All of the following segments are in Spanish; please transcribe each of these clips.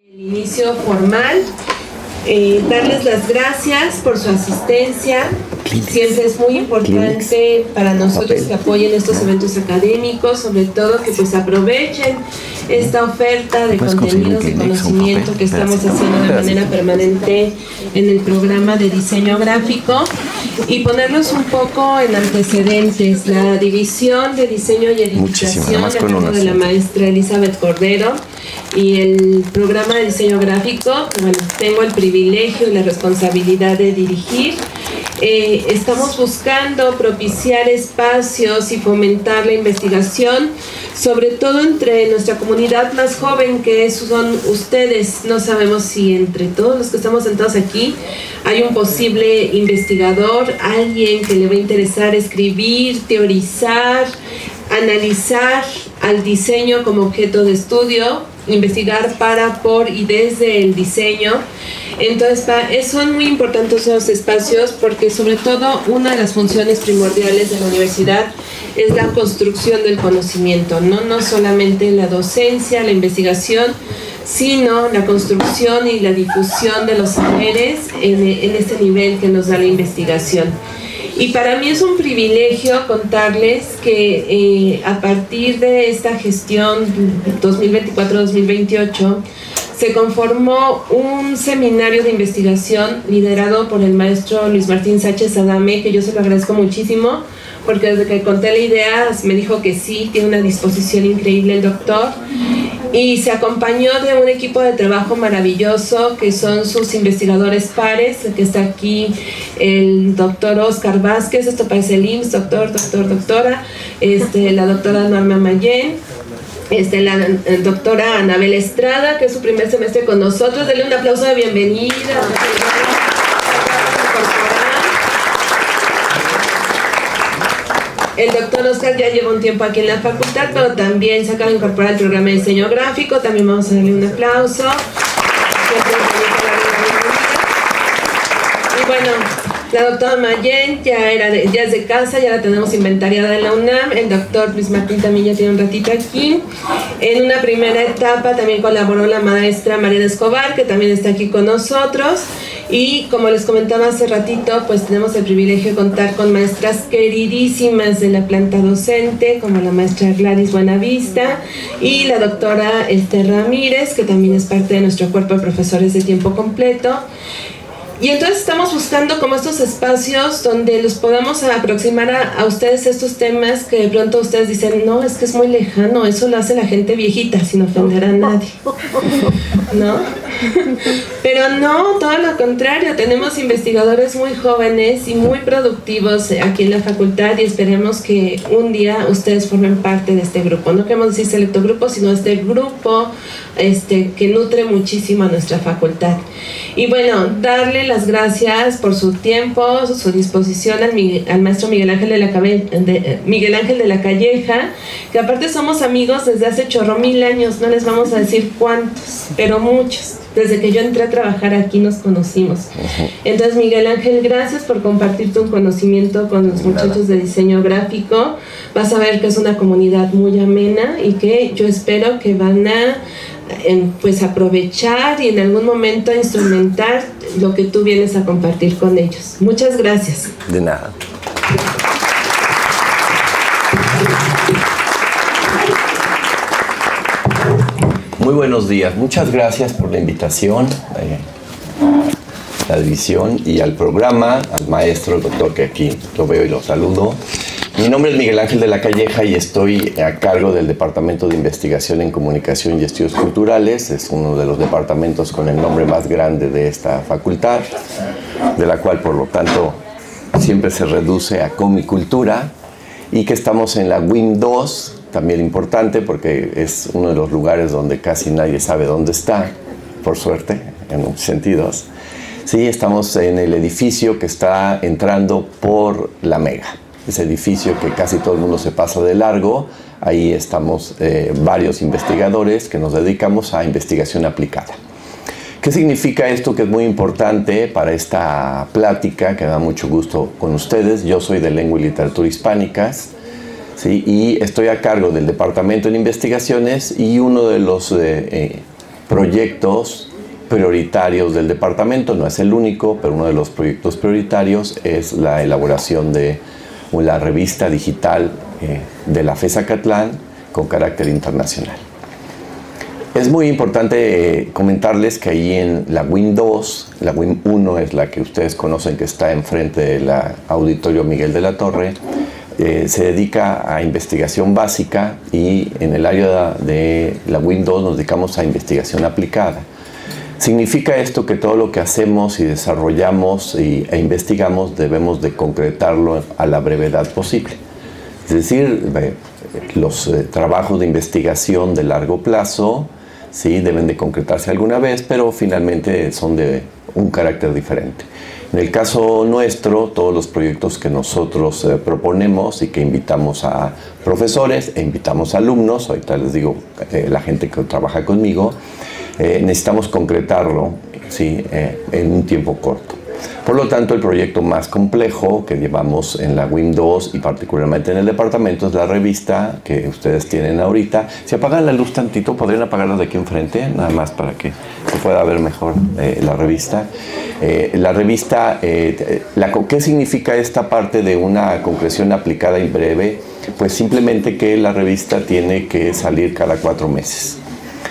El inicio formal, darles las gracias por su asistencia. Siempre es muy importante para nosotros que apoyen estos eventos académicos, sobre todo que pues aprovechen esta oferta de contenidos y conocimiento que estamos haciendo de manera permanente en el programa de diseño gráfico, y ponerlos un poco en antecedentes. La división de diseño y edificación a cargo de la maestra Elizabeth Cordero y el programa de diseño gráfico, bueno, tengo el privilegio y la responsabilidad de dirigir. Estamos buscando propiciar espacios y fomentar la investigación, sobre todo entre nuestra comunidad más joven, que son ustedes. No sabemos si entre todos los que estamos sentados aquí hay un posible investigador, alguien que le va a interesar escribir, teorizar, analizar al diseño como objeto de estudio, investigar para, por y desde el diseño. Entonces son muy importantes esos espacios, porque sobre todo una de las funciones primordiales de la universidad es la construcción del conocimiento, no solamente la docencia, la investigación, sino la construcción y la difusión de los saberes en este nivel que nos da la investigación. Y para mí es un privilegio contarles que a partir de esta gestión 2024-2028 se conformó un seminario de investigación liderado por el maestro Luis Martín Sánchez Adame, que yo se lo agradezco muchísimo, porque desde que conté la idea me dijo que sí, tiene una disposición increíble el doctor, y se acompañó de un equipo de trabajo maravilloso que son sus investigadores pares, que está aquí el doctor Oscar Vázquez, esto parece el IMSS, doctora, la doctora Norma Mayén, la doctora Anabel Estrada, que es su primer semestre con nosotros. Denle un aplauso de bienvenida. El doctor Oscar ya lleva un tiempo aquí en la facultad, pero también se acaba de incorporar al programa de diseño gráfico. También vamos a darle un aplauso. Y bueno, la doctora Mayén ya es de casa, ya la tenemos inventariada en la UNAM. El doctor Luis Martín también ya tiene un ratito aquí. En una primera etapa también colaboró la maestra Mariana Escobar, que también está aquí con nosotros. Y como les comentaba hace ratito, pues tenemos el privilegio de contar con maestras queridísimas de la planta docente, como la maestra Gladys Buenavista y la doctora Esther Ramírez, que también es parte de nuestro cuerpo de profesores de tiempo completo. Y entonces estamos buscando como estos espacios donde los podamos aproximar a ustedes estos temas que de pronto ustedes dicen, no, es que es muy lejano, eso lo hace la gente viejita, sin ofender a nadie, ¿no? Pero no, todo lo contrario, tenemos investigadores muy jóvenes y muy productivos aquí en la facultad, y esperemos que un día ustedes formen parte de este grupo. No queremos decir selecto grupo, sino este grupo que nutre muchísimo a nuestra facultad. Y bueno, darle las gracias por su tiempo, su disposición al maestro Miguel Ángel de la Calleja, que aparte somos amigos desde hace chorro mil años, no les vamos a decir cuántos, pero muchos. Desde que yo entré a trabajar aquí nos conocimos. Entonces, Miguel Ángel, gracias por compartir tu conocimiento con los muchachos de diseño gráfico. Vas a ver que es una comunidad muy amena y que yo espero que van a pues aprovechar y en algún momento instrumentar lo que tú vienes a compartir con ellos. Muchas gracias. De nada. Muy buenos días, muchas gracias por la invitación, la división y al programa, al maestro, el doctor, que aquí lo veo y lo saludo. Mi nombre es Miguel Ángel de la Calleja y estoy a cargo del Departamento de Investigación en Comunicación y Estudios Culturales. Es uno de los departamentos con el nombre más grande de esta facultad, de la cual, por lo tanto, siempre se reduce a Comicultura, y que estamos en la WIM 2, también importante porque es uno de los lugares donde casi nadie sabe dónde está, por suerte, en muchos sentidos. Sí, estamos en el edificio que está entrando por la Mega. Ese edificio que casi todo el mundo se pasa de largo. Ahí estamos varios investigadores que nos dedicamos a investigación aplicada. ¿Qué significa esto? Que es muy importante para esta plática, que da mucho gusto con ustedes. Yo soy de Lengua y Literatura Hispánicas, ¿sí? Y estoy a cargo del Departamento de Investigaciones, y uno de los proyectos prioritarios del departamento. No es el único, pero uno de los proyectos prioritarios es la elaboración de la revista digital de la FES Acatlán con carácter internacional. Es muy importante comentarles que ahí en la WIM 2, la WIM 1 es la que ustedes conocen, que está enfrente del Auditorio Miguel de la Torre, se dedica a investigación básica, y en el área de la WIM 2 nos dedicamos a investigación aplicada. Significa esto que todo lo que hacemos y desarrollamos e investigamos debemos de concretarlo a la brevedad posible. Es decir, los trabajos de investigación de largo plazo sí deben de concretarse alguna vez, pero finalmente son de un carácter diferente. En el caso nuestro, todos los proyectos que nosotros proponemos y que invitamos a profesores e invitamos a alumnos, ahorita les digo la gente que trabaja conmigo, necesitamos concretarlo, ¿sí? En un tiempo corto. Por lo tanto, el proyecto más complejo que llevamos en la WIM 2 y particularmente en el departamento es la revista que ustedes tienen ahorita. Si apagan la luz tantito, podrían apagarla de aquí enfrente, nada más para que se pueda ver mejor la revista. ¿Qué significa esta parte de una concreción aplicada y breve? Pues simplemente que la revista tiene que salir cada 4 meses.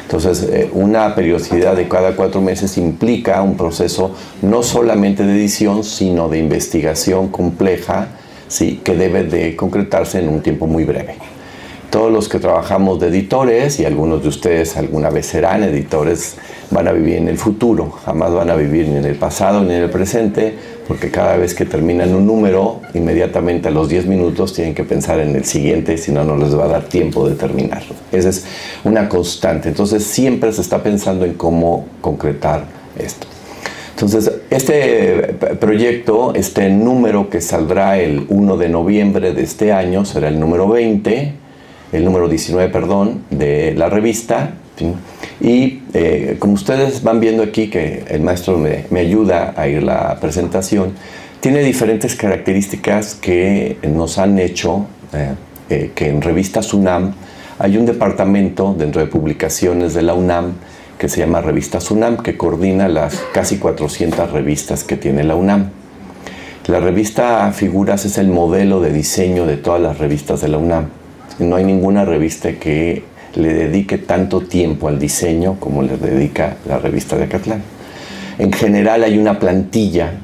Entonces, una periodicidad de cada 4 meses implica un proceso no solamente de edición, sino de investigación compleja, ¿sí? Que debe de concretarse en un tiempo muy breve. Todos los que trabajamos de editores, y algunos de ustedes alguna vez serán editores, van a vivir en el futuro, jamás van a vivir ni en el pasado ni en el presente, porque cada vez que terminan un número, inmediatamente a los 10 minutos tienen que pensar en el siguiente, si no, no les va a dar tiempo de terminarlo. Esa es una constante. Entonces, siempre se está pensando en cómo concretar esto. Entonces, este proyecto, este número que saldrá el 1 de noviembre de este año, será el número 20, el número 19, perdón, de la revista, ¿sí? Y como ustedes van viendo aquí, que el maestro me ayuda a ir la presentación, tiene diferentes características que nos han hecho que en Revistas UNAM hay un departamento dentro de publicaciones de la UNAM que se llama Revistas UNAM, que coordina las casi 400 revistas que tiene la UNAM. La revista Figuras es el modelo de diseño de todas las revistas de la UNAM. No hay ninguna revista que le dedique tanto tiempo al diseño como le dedica la revista de Acatlán. En general hay una plantilla,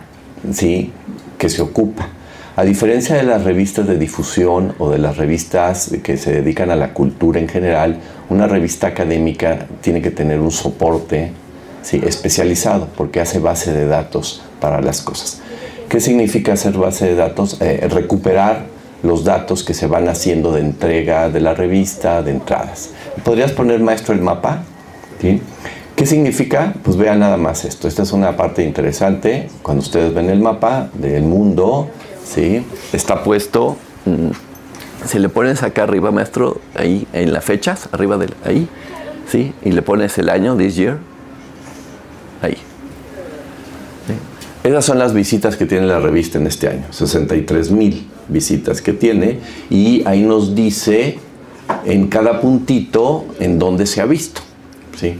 ¿sí?, que se ocupa. A diferencia de las revistas de difusión o de las revistas que se dedican a la cultura en general, una revista académica tiene que tener un soporte, ¿sí?, especializado, porque hace base de datos para las cosas. ¿Qué significa hacer base de datos? Recuperar los datos que se van haciendo de entrega de la revista, de entradas. ¿Podrías poner, maestro, el mapa? ¿Sí? ¿Qué significa? Pues vean nada más esto. Esta es una parte interesante. Cuando ustedes ven el mapa del mundo, ¿sí?, está puesto. Si le pones acá arriba, maestro, ahí en las fechas, arriba de ahí, ¿sí?, y le pones el año, this year, ahí. ¿Sí? Esas son las visitas que tiene la revista en este año, 63,000 visitas que tiene, y ahí nos dice en cada puntito en dónde se ha visto, ¿sí?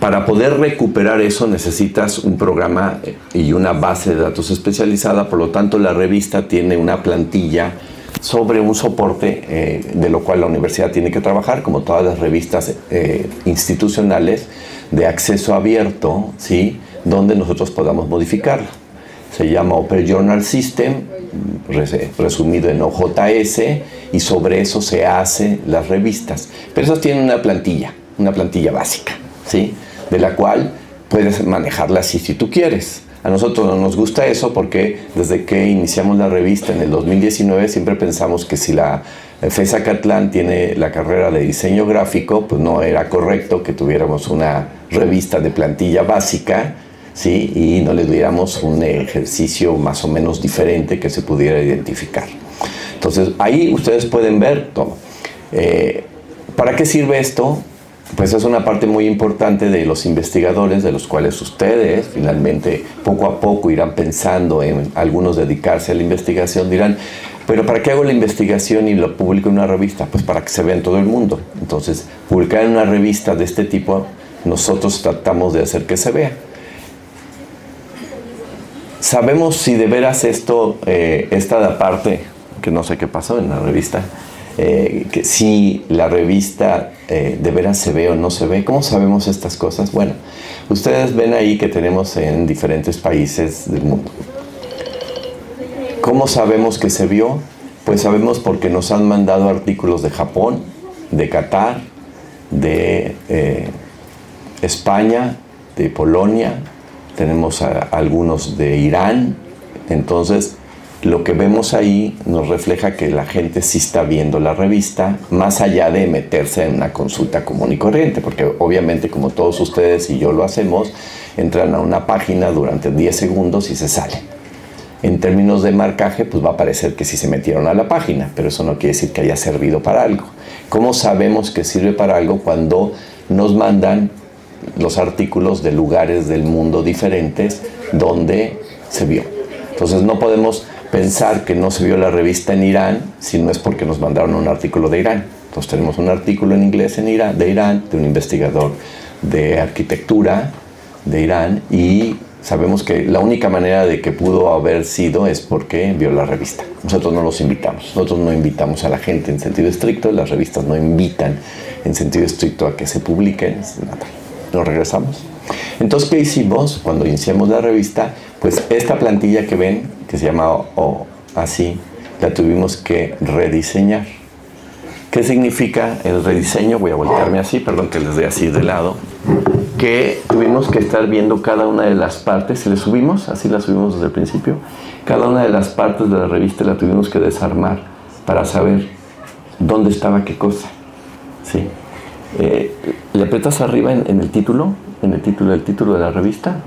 Para poder recuperar eso necesitas un programa y una base de datos especializada. Por lo tanto, la revista tiene una plantilla sobre un soporte de lo cual la universidad tiene que trabajar, como todas las revistas institucionales de acceso abierto, ¿sí?, donde nosotros podamos modificarla. Se llama Open Journal System, resumido en OJS, y sobre eso se hacen las revistas. Pero esas tienen una plantilla básica, ¿sí?, de la cual puedes manejarla así si tú quieres. A nosotros no nos gusta eso porque desde que iniciamos la revista en el 2019 siempre pensamos que si la FES Acatlán tiene la carrera de diseño gráfico, pues no era correcto que tuviéramos una revista de plantilla básica, ¿sí?, y no le diéramos un ejercicio más o menos diferente que se pudiera identificar. Entonces, ahí ustedes pueden ver todo. ¿Para qué sirve esto? Pues es una parte muy importante de los investigadores, de los cuales ustedes finalmente poco a poco irán pensando en algunos dedicarse a la investigación. Dirán, pero ¿para qué hago la investigación y lo publico en una revista? Pues para que se vea en todo el mundo. Entonces, publicar en una revista de este tipo nosotros tratamos de hacer que se vea. Sabemos si de veras esto, esta parte, que no sé qué pasó en la revista, que si la revista de veras se ve o no se ve. ¿Cómo sabemos estas cosas? Bueno, ustedes ven ahí que tenemos en diferentes países del mundo. ¿Cómo sabemos que se vio? Pues sabemos porque nos han mandado artículos de Japón, de Qatar, de España, de Polonia, tenemos algunos de Irán. Entonces, lo que vemos ahí nos refleja que la gente sí está viendo la revista, más allá de meterse en una consulta común y corriente, porque obviamente, como todos ustedes y yo lo hacemos, entran a una página durante 10 segundos y se salen. En términos de marcaje, pues va a parecer que sí se metieron a la página, pero eso no quiere decir que haya servido para algo. ¿Cómo sabemos que sirve para algo? Cuando nos mandan los artículos de lugares del mundo diferentes donde se vio. Entonces no podemos pensar que no se vio la revista en Irán si no es porque nos mandaron un artículo de Irán. Entonces tenemos un artículo en inglés de Irán, de un investigador de arquitectura de Irán, y sabemos que la única manera de que pudo haber sido es porque vio la revista. Nosotros no los invitamos. Nosotros no invitamos a la gente en sentido estricto. Las revistas no invitan en sentido estricto a que se publiquen. Nos regresamos. Entonces, ¿qué hicimos cuando iniciamos la revista? Pues esta plantilla que ven, que se llama así, la tuvimos que rediseñar. ¿Qué significa el rediseño? Voy a voltearme así, perdón que les dé así de lado. Que tuvimos que estar viendo cada una de las partes. Si le subimos, así la subimos desde el principio, cada una de las partes de la revista la tuvimos que desarmar para saber dónde estaba qué cosa. ¿Sí? Le aprietas arriba en el título de la revista,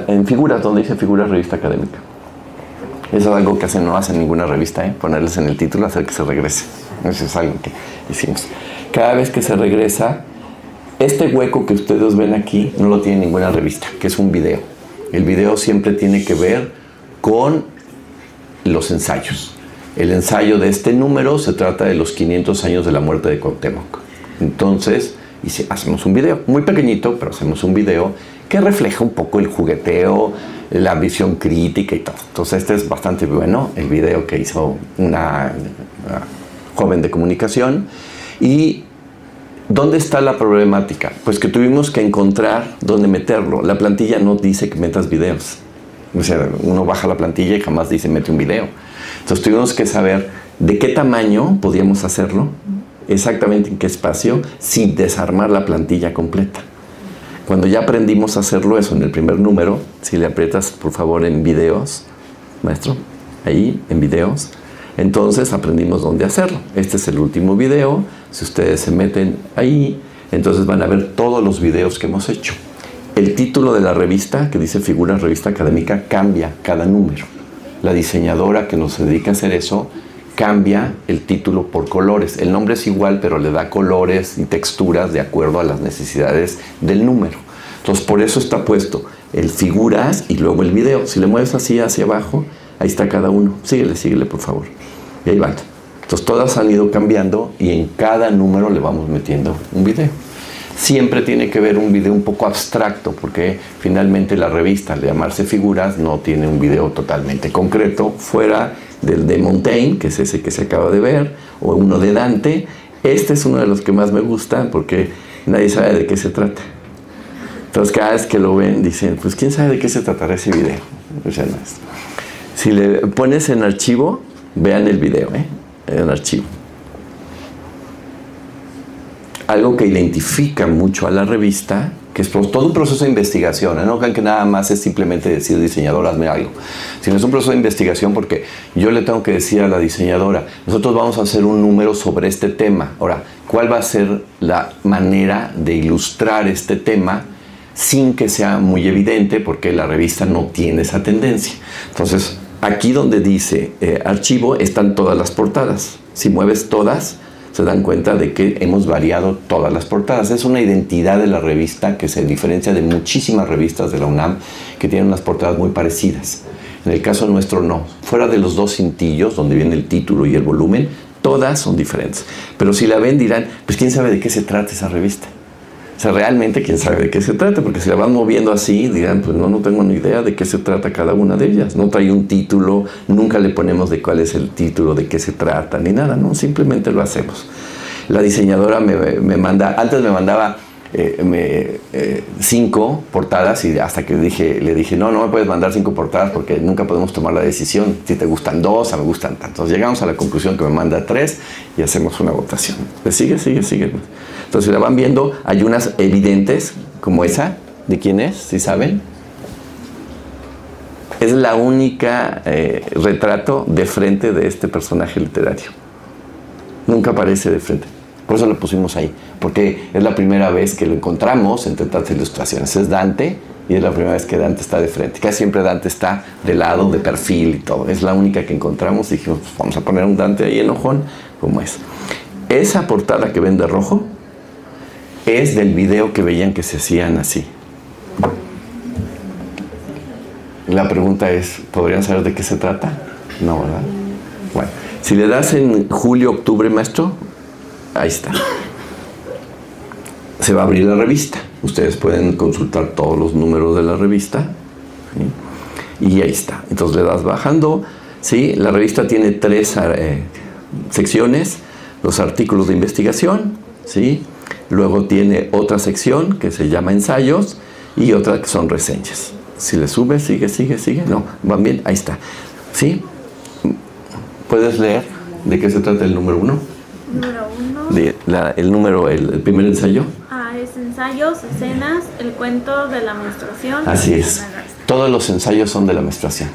en figuras, donde dice figuras revista académica. Eso es algo que no hace ninguna revista, ponerles en el título, hacer que se regrese. Eso es algo que hicimos. Cada vez que se regresa, este hueco que ustedes ven aquí no lo tiene ninguna revista, que es un video. El video siempre tiene que ver con los ensayos. El ensayo de este número se trata de los 500 años de la muerte de Cuauhtémoc. Entonces, hacemos un video, muy pequeñito, pero hacemos un video que refleja un poco el jugueteo, la visión crítica y todo. Entonces, este es bastante bueno, el video que hizo una joven de comunicación. ¿Y dónde está la problemática? Pues que tuvimos que encontrar dónde meterlo. La plantilla no dice que metas videos. O sea, uno baja la plantilla y jamás dice mete un video. Entonces tuvimos que saber de qué tamaño podíamos hacerlo, exactamente en qué espacio, sin desarmar la plantilla completa. Cuando ya aprendimos a hacerlo eso en el primer número, si le aprietas por favor en videos, maestro, ahí en videos, entonces aprendimos dónde hacerlo. Este es el último video. Si ustedes se meten ahí, entonces van a ver todos los videos que hemos hecho. El título de la revista, que dice Figuras Revista Académica, cambia cada número. La diseñadora que nos dedica a hacer eso cambia el título por colores. El nombre es igual, pero le da colores y texturas de acuerdo a las necesidades del número. Entonces, por eso está puesto el figuras y luego el video. Si le mueves así hacia abajo, ahí está cada uno. Síguele, por favor. Y ahí van. Entonces, todas han ido cambiando y en cada número le vamos metiendo un video. Siempre tiene que ver un video un poco abstracto, porque finalmente la revista, al llamarse Figuras, no tiene un video totalmente concreto, fuera del de Montaigne, que es ese que se acaba de ver, o uno de Dante. Este es uno de los que más me gusta, porque nadie sabe de qué se trata. Entonces, cada vez que lo ven, dicen, pues, ¿quién sabe de qué se tratará ese video? O sea, no es. Si le pones en archivo, vean el video, en archivo. Algo que identifica mucho a la revista, que es todo un proceso de investigación. No crean que nada más es simplemente decir, diseñador, hazme algo. Sino es un proceso de investigación, porque yo le tengo que decir a la diseñadora, nosotros vamos a hacer un número sobre este tema. Ahora, ¿cuál va a ser la manera de ilustrar este tema sin que sea muy evidente? Porque la revista no tiene esa tendencia. Entonces, aquí donde dice archivo, están todas las portadas. Si mueves todas, se dan cuenta de que hemos variado todas las portadas. Es una identidad de la revista que se diferencia de muchísimas revistas de la UNAM que tienen unas portadas muy parecidas. En el caso nuestro no. Fuera de los dos cintillos, donde viene el título y el volumen, todas son diferentes. Pero si la ven dirán, pues quién sabe de qué se trata esa revista. O sea, realmente quién sabe de qué se trata, porque si la van moviendo así, dirán, pues no tengo ni idea de qué se trata cada una de ellas. No trae un título, nunca le ponemos de cuál es el título, de qué se trata, ni nada, no, simplemente lo hacemos. La diseñadora me manda, antes me mandaba 5 portadas y hasta que le dije, no me puedes mandar 5 portadas porque nunca podemos tomar la decisión, si te gustan 2, a mí me gustan tantos. Llegamos a la conclusión que me manda 3 y hacemos una votación. Pues sigue. Entonces la van viendo, hay unas evidentes como esa, ¿de quién es? ¿Sí saben? Es la única retrato de frente de este personaje literario. Nunca aparece de frente. Por eso lo pusimos ahí, porque es la primera vez que lo encontramos entre tantas ilustraciones. Es Dante y es la primera vez que Dante está de frente. Casi siempre Dante está de lado, de perfil y todo. Es la única que encontramos y dijimos, pues vamos a poner un Dante ahí enojón, como es. Esa portada que ven de rojo es del video que veían que se hacían así. La pregunta es, ¿podrían saber de qué se trata? No, ¿verdad? Bueno, si le das en julio, octubre, maestro, ahí está. Se va a abrir la revista. Ustedes pueden consultar todos los números de la revista, ¿sí? Y ahí está. Entonces le das bajando, ¿sí? La revista tiene 3 secciones. Los artículos de investigación, ¿sí? Luego tiene otra sección que se llama ensayos y otra que son reseñas. Si le subes, sigue. No, van bien, ahí está. ¿Sí? ¿Puedes leer de qué se trata el número 1? Número 1. El primer ensayo. Es ensayos, escenas, el cuento de la menstruación. Así es. Todos los ensayos son de la menstruación.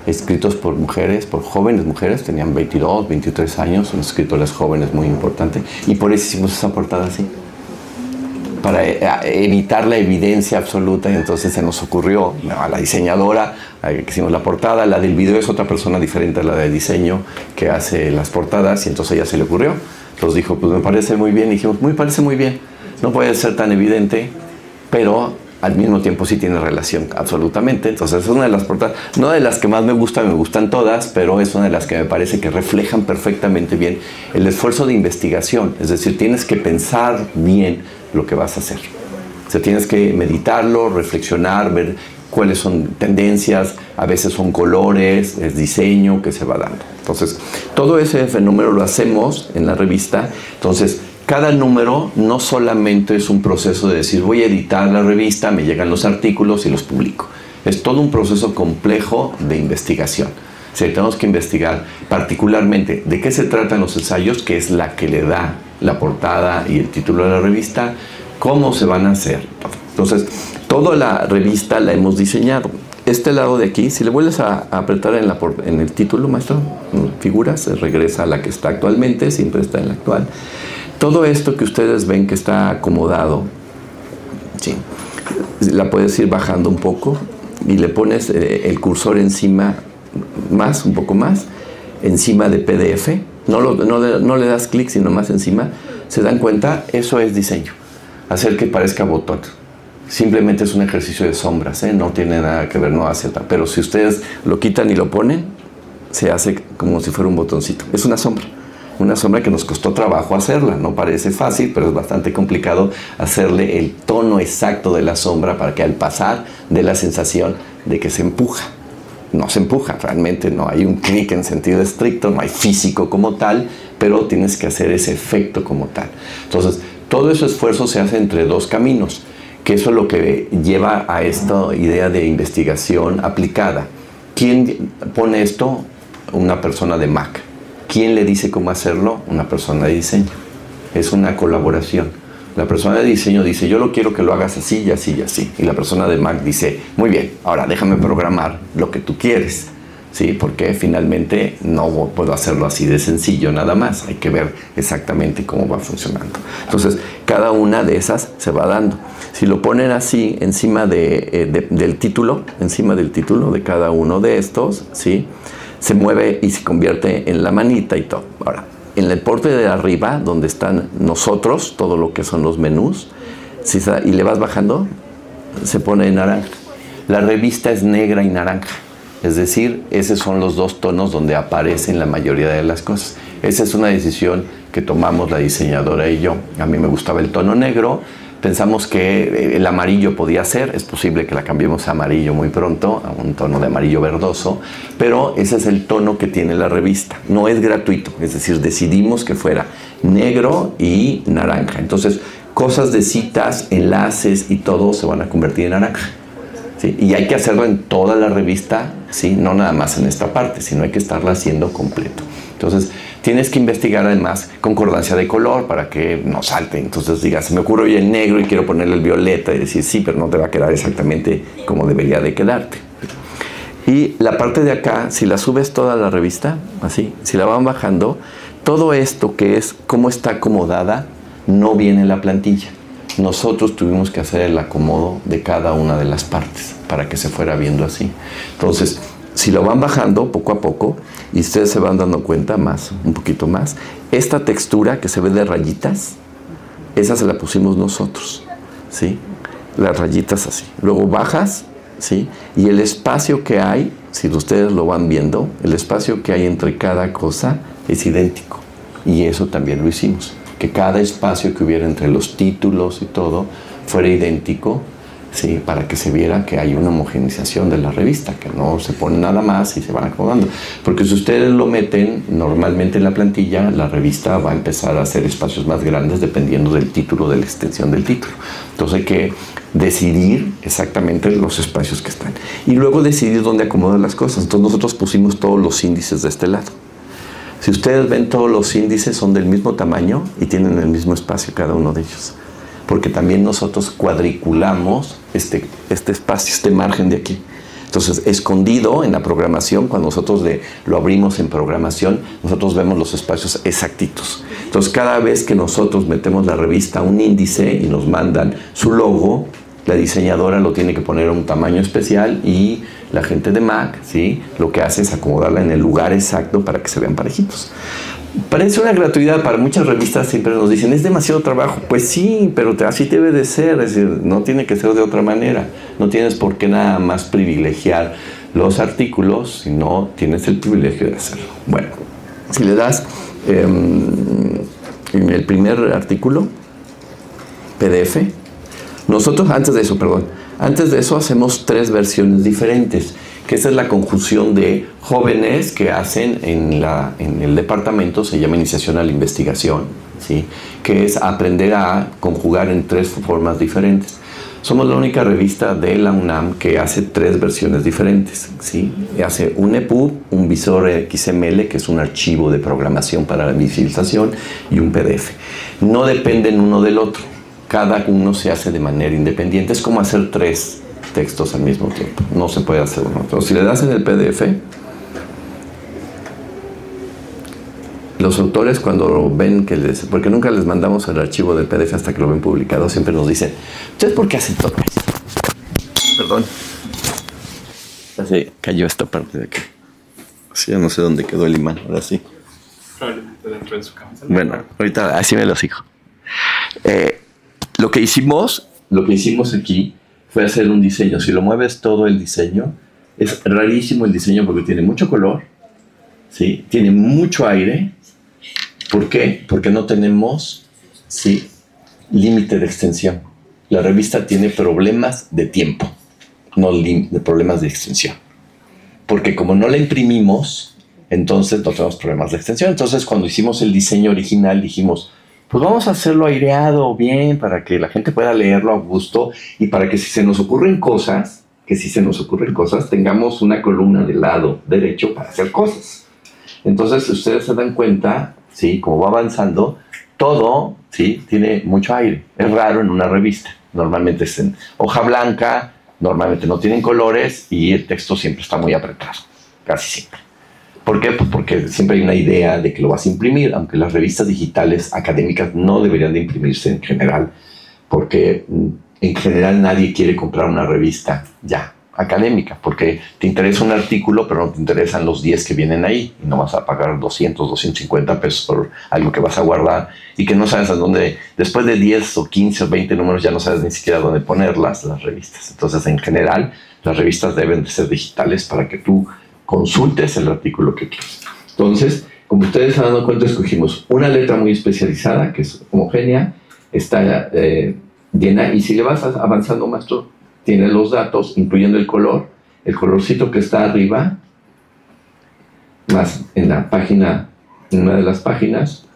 Escritos por mujeres, por jóvenes mujeres, tenían 22, 23 años, son escritoras jóvenes muy importantes. Y por eso hicimos esa portada así. Para evitar la evidencia absoluta, y entonces se nos ocurrió a la diseñadora que hicimos la portada. La del video es otra persona diferente a la de diseño que hace las portadas, y entonces a ella se le ocurrió. Entonces dijo, pues me parece muy bien, y dijimos, parece muy bien, no puede ser tan evidente, pero al mismo tiempo sí tiene relación, absolutamente. Entonces es una de las portadas, no de las que más me gustan todas, pero es una de las que me parece que reflejan perfectamente bien el esfuerzo de investigación. Es decir, tienes que pensar bien lo que vas a hacer. O sea, tienes que meditarlo, reflexionar, ver cuáles son tendencias, a veces son colores, es diseño que se va dando. Entonces, todo ese fenómeno lo hacemos en la revista. Entonces, cada número no solamente es un proceso de decir, voy a editar la revista, me llegan los artículos y los publico. Es todo un proceso complejo de investigación. O sea, tenemos que investigar particularmente de qué se tratan los ensayos, que es la que le da la portada y el título de la revista, cómo se van a hacer. Entonces, toda la revista la hemos diseñado. Este lado de aquí, si le vuelves a apretar en el título, maestro, figuras, se regresa a la que está actualmente, siempre está en la actual. Todo esto que ustedes ven que está acomodado, ¿sí? La puedes ir bajando un poco y le pones el cursor encima, un poco más, encima de PDF. No le das clic, sino más encima. ¿Se dan cuenta? Eso es diseño. Hacer que parezca botón. Simplemente es un ejercicio de sombras, no tiene nada que ver, no hace nada. Pero si ustedes lo quitan y lo ponen, se hace como si fuera un botoncito. Es una sombra. Una sombra que nos costó trabajo hacerla. No parece fácil, pero es bastante complicado hacerle el tono exacto de la sombra para que al pasar dé la sensación de que se empuja. No se empuja, realmente no hay un clic en sentido estricto, no hay físico como tal, pero tienes que hacer ese efecto como tal. Entonces, todo ese esfuerzo se hace entre 2 caminos, que eso es lo que lleva a esta idea de investigación aplicada. ¿Quién pone esto? Una persona de Mac. ¿Quién le dice cómo hacerlo? Una persona de diseño. Es una colaboración. La persona de diseño dice, yo lo quiero que lo hagas así y así y así. Y la persona de Mac dice, muy bien, ahora déjame programar lo que tú quieres. ¿Sí? Porque finalmente no puedo hacerlo así de sencillo nada más. Hay que ver exactamente cómo va funcionando. Entonces, cada una de esas se va dando. Si lo ponen así encima del título, encima del título de cada uno de estos, ¿sí? Se mueve y se convierte en la manita y todo. Ahora, en el porte de arriba, donde están nosotros, todo lo que son los menús, y le vas bajando, se pone en naranja. La revista es negra y naranja. Es decir, esos son los 2 tonos donde aparecen la mayoría de las cosas. Esa es una decisión que tomamos la diseñadora y yo. A mí me gustaba el tono negro, Pensamos que el amarillo podía ser, es posible que la cambiemos a amarillo muy pronto, a un tono de amarillo verdoso, pero ese es el tono que tiene la revista. No es gratuito, es decir, decidimos que fuera negro y naranja. Entonces, cosas de citas, enlaces y todo se van a convertir en naranja. ¿Sí? Y hay que hacerlo en toda la revista, ¿sí? No nada más en esta parte, sino hay que estarla haciendo completo. Entonces, tienes que investigar además concordancia de color para que no salte. Entonces digas, se me ocurre hoy el negro y quiero ponerle el violeta y decir, sí, pero no te va a quedar exactamente como debería de quedarte. Y la parte de acá, si la subes toda la revista, así, si la van bajando, todo esto que es cómo está acomodada, no viene en la plantilla. Nosotros tuvimos que hacer el acomodo de cada una de las partes para que se fuera viendo así. Entonces, si lo van bajando poco a poco y ustedes se van dando cuenta más, un poquito más, esta textura que se ve de rayitas, esa se la pusimos nosotros, ¿sí? Las rayitas así. Luego bajas, ¿sí? Y el espacio que hay, si ustedes lo van viendo, el espacio que hay entre cada cosa es idéntico. Y eso también lo hicimos. Que cada espacio que hubiera entre los títulos y todo fuera idéntico, ¿sí? Para que se viera que hay una homogeneización de la revista, que no se pone nada más y se van acomodando. Porque si ustedes lo meten normalmente en la plantilla, la revista va a empezar a hacer espacios más grandes dependiendo del título, de la extensión del título. Entonces hay que decidir exactamente los espacios que están. Y luego decidir dónde acomodar las cosas. Entonces nosotros pusimos todos los índices de este lado. Si ustedes ven, todos los índices son del mismo tamaño y tienen el mismo espacio cada uno de ellos. Porque también nosotros cuadriculamos este espacio, este margen de aquí. Entonces, escondido en la programación, cuando nosotros lo abrimos en programación, nosotros vemos los espacios exactitos. Entonces, cada vez que nosotros metemos la revista a un índice y nos mandan su logo, la diseñadora lo tiene que poner a un tamaño especial y la gente de Mac, ¿sí? Lo que hace es acomodarla en el lugar exacto para que se vean parejitos. Parece una gratuidad, para muchas revistas siempre nos dicen, es demasiado trabajo. Pues sí, pero así debe de ser, es decir, no tiene que ser de otra manera. No tienes por qué nada más privilegiar los artículos, si no tienes el privilegio de hacerlo. Bueno, si le das en el primer artículo, PDF, nosotros antes de eso hacemos 3 versiones diferentes, que esa es la conjunción de jóvenes que hacen en el departamento, se llama iniciación a la investigación, ¿sí? Que es aprender a conjugar en 3 formas diferentes. Somos la única revista de la UNAM que hace 3 versiones diferentes, ¿sí? Hace un EPUB, un visor XML, que es un archivo de programación para la visualización, y un PDF. No dependen uno del otro. Cada uno se hace de manera independiente. Es como hacer 3 textos al mismo tiempo. No se puede hacer uno. Entonces, si le das en el PDF, los autores cuando ven que porque nunca les mandamos el archivo del PDF hasta que lo ven publicado, siempre nos dicen, ¿ustedes por qué hacen todo eso? Perdón. Así cayó esta parte de aquí. Sí, ya no sé dónde quedó el imán. Ahora sí. Probablemente dentro de su cabeza. Bueno, ahorita así me los dijo. Lo que hicimos aquí fue hacer un diseño. Si lo mueves todo el diseño, es rarísimo el diseño porque tiene mucho color, ¿sí? Tiene mucho aire. ¿Por qué? Porque no tenemos, ¿sí?, límite de extensión. La revista tiene problemas de tiempo, no de problemas de extensión. Porque como no la imprimimos, entonces no tenemos problemas de extensión. Entonces, cuando hicimos el diseño original, dijimos, pues vamos a hacerlo aireado bien para que la gente pueda leerlo a gusto y para que si se nos ocurren cosas, tengamos una columna del lado derecho para hacer cosas. Entonces, ustedes se dan cuenta, ¿sí?, como va avanzando, todo, ¿sí?, tiene mucho aire. Es raro en una revista. Normalmente es en hoja blanca, normalmente no tienen colores y el texto siempre está muy apretado, casi siempre. ¿Por qué? Pues porque siempre hay una idea de que lo vas a imprimir, aunque las revistas digitales académicas no deberían de imprimirse en general, porque en general nadie quiere comprar una revista ya académica, porque te interesa un artículo, pero no te interesan los 10 que vienen ahí, y no vas a pagar 200, 250 pesos por algo que vas a guardar y que no sabes a dónde, después de 10 o 15 o 20 números ya no sabes ni siquiera dónde ponerlas, las revistas. Entonces, en general, las revistas deben de ser digitales para que tú consultes el artículo que quieres. Entonces, como ustedes se han dado cuenta, escogimos una letra muy especializada, que es homogénea, está llena, y si le vas avanzando, maestro, tiene los datos, incluyendo el color, el colorcito que está arriba, más en la página, en una de las páginas,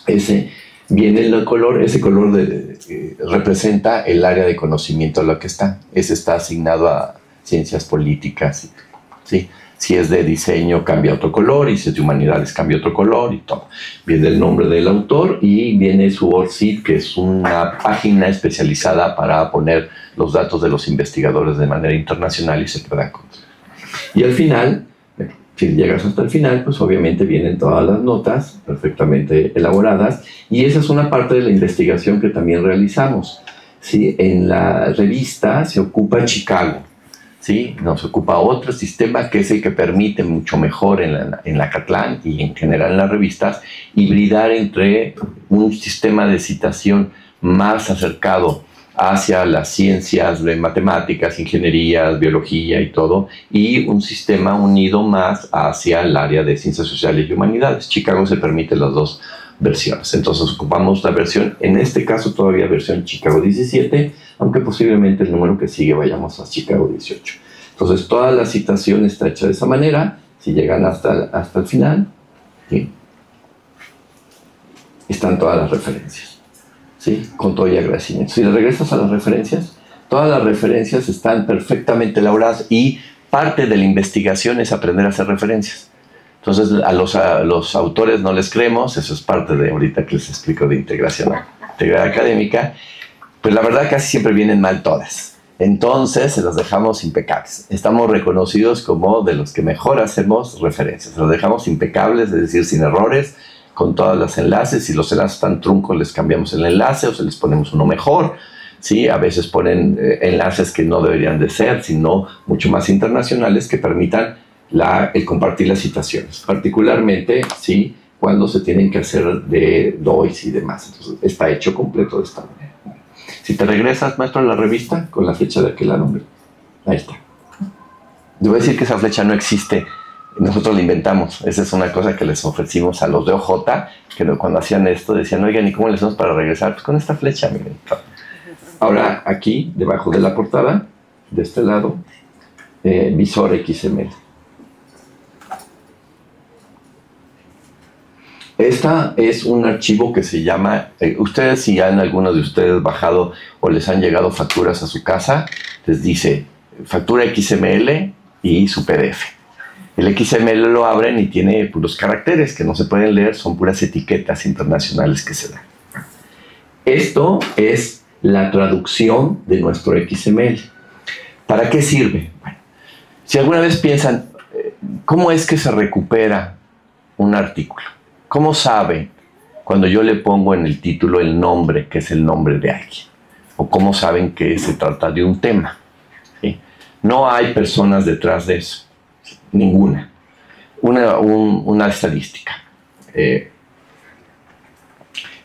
ese viene el color, ese color representa el área de conocimiento a lo que está. Ese está asignado a ciencias políticas, ¿sí? Si es de diseño, cambia otro color, y si es de humanidades, cambia otro color y todo. Viene el nombre del autor y viene su ORCID, que es una página especializada para poner los datos de los investigadores de manera internacional y se puedan conocer. Y al final, si llegas hasta el final, pues obviamente vienen todas las notas perfectamente elaboradas, y esa es una parte de la investigación que también realizamos. ¿Sí? En la revista se ocupa Chicago, ¿sí? Nos ocupa otro sistema que es el que permite mucho mejor en la Catlán y en general en las revistas hibridar entre un sistema de citación más acercado hacia las ciencias de matemáticas, ingenierías, biología y todo, y un sistema unido más hacia el área de ciencias sociales y humanidades. Chicago se permite las dos versiones. Entonces ocupamos la versión, en este caso todavía versión Chicago 17, aunque posiblemente el número que sigue vayamos a Chicago 18. Entonces toda la citación está hecha de esa manera. Si llegan hasta el final, ¿sí? Están todas las referencias, ¿sí? Con todo y agradecimiento. Si le regresas a las referencias, todas las referencias están perfectamente elaboradas, y parte de la investigación es aprender a hacer referencias. Entonces a los autores no les creemos, eso es parte de ahorita que les explico de integración académica, pues la verdad casi siempre vienen mal todas. Entonces se los dejamos impecables. Estamos reconocidos como de los que mejor hacemos referencias. Los dejamos impecables, es decir, sin errores, con todos los enlaces. Si los enlaces están truncos, les cambiamos el enlace o se les ponemos uno mejor, ¿sí? A veces ponen enlaces que no deberían de ser, sino mucho más internacionales, que permitan el compartir las citaciones, particularmente, ¿sí? Cuando se tienen que hacer de DOIs y demás. Entonces está hecho completo de esta manera. Si te regresas, maestro, a la revista con la flecha de aquel nombre, ahí está. Debo decir que esa flecha no existe, nosotros la inventamos. Esa es una cosa que les ofrecimos a los de OJ, que cuando hacían esto decían, oigan, ¿y cómo les hacemos para regresar? Pues con esta flecha, miren. Ahora aquí, debajo de la portada, de este lado, visor XML. Esta es un archivo que se llama, ustedes, si han algunos de ustedes bajado o les han llegado facturas a su casa, les dice factura XML y su PDF. El XML lo abren y tiene puros caracteres que no se pueden leer, son puras etiquetas internacionales que se dan. Esto es la traducción de nuestro XML. ¿Para qué sirve? Bueno, si alguna vez piensan, ¿cómo es que se recupera un artículo? ¿Cómo sabe cuando yo le pongo en el título el nombre, que es el nombre de alguien? ¿O cómo saben que se trata de un tema? ¿Sí? No hay personas detrás de eso, ninguna. Una estadística.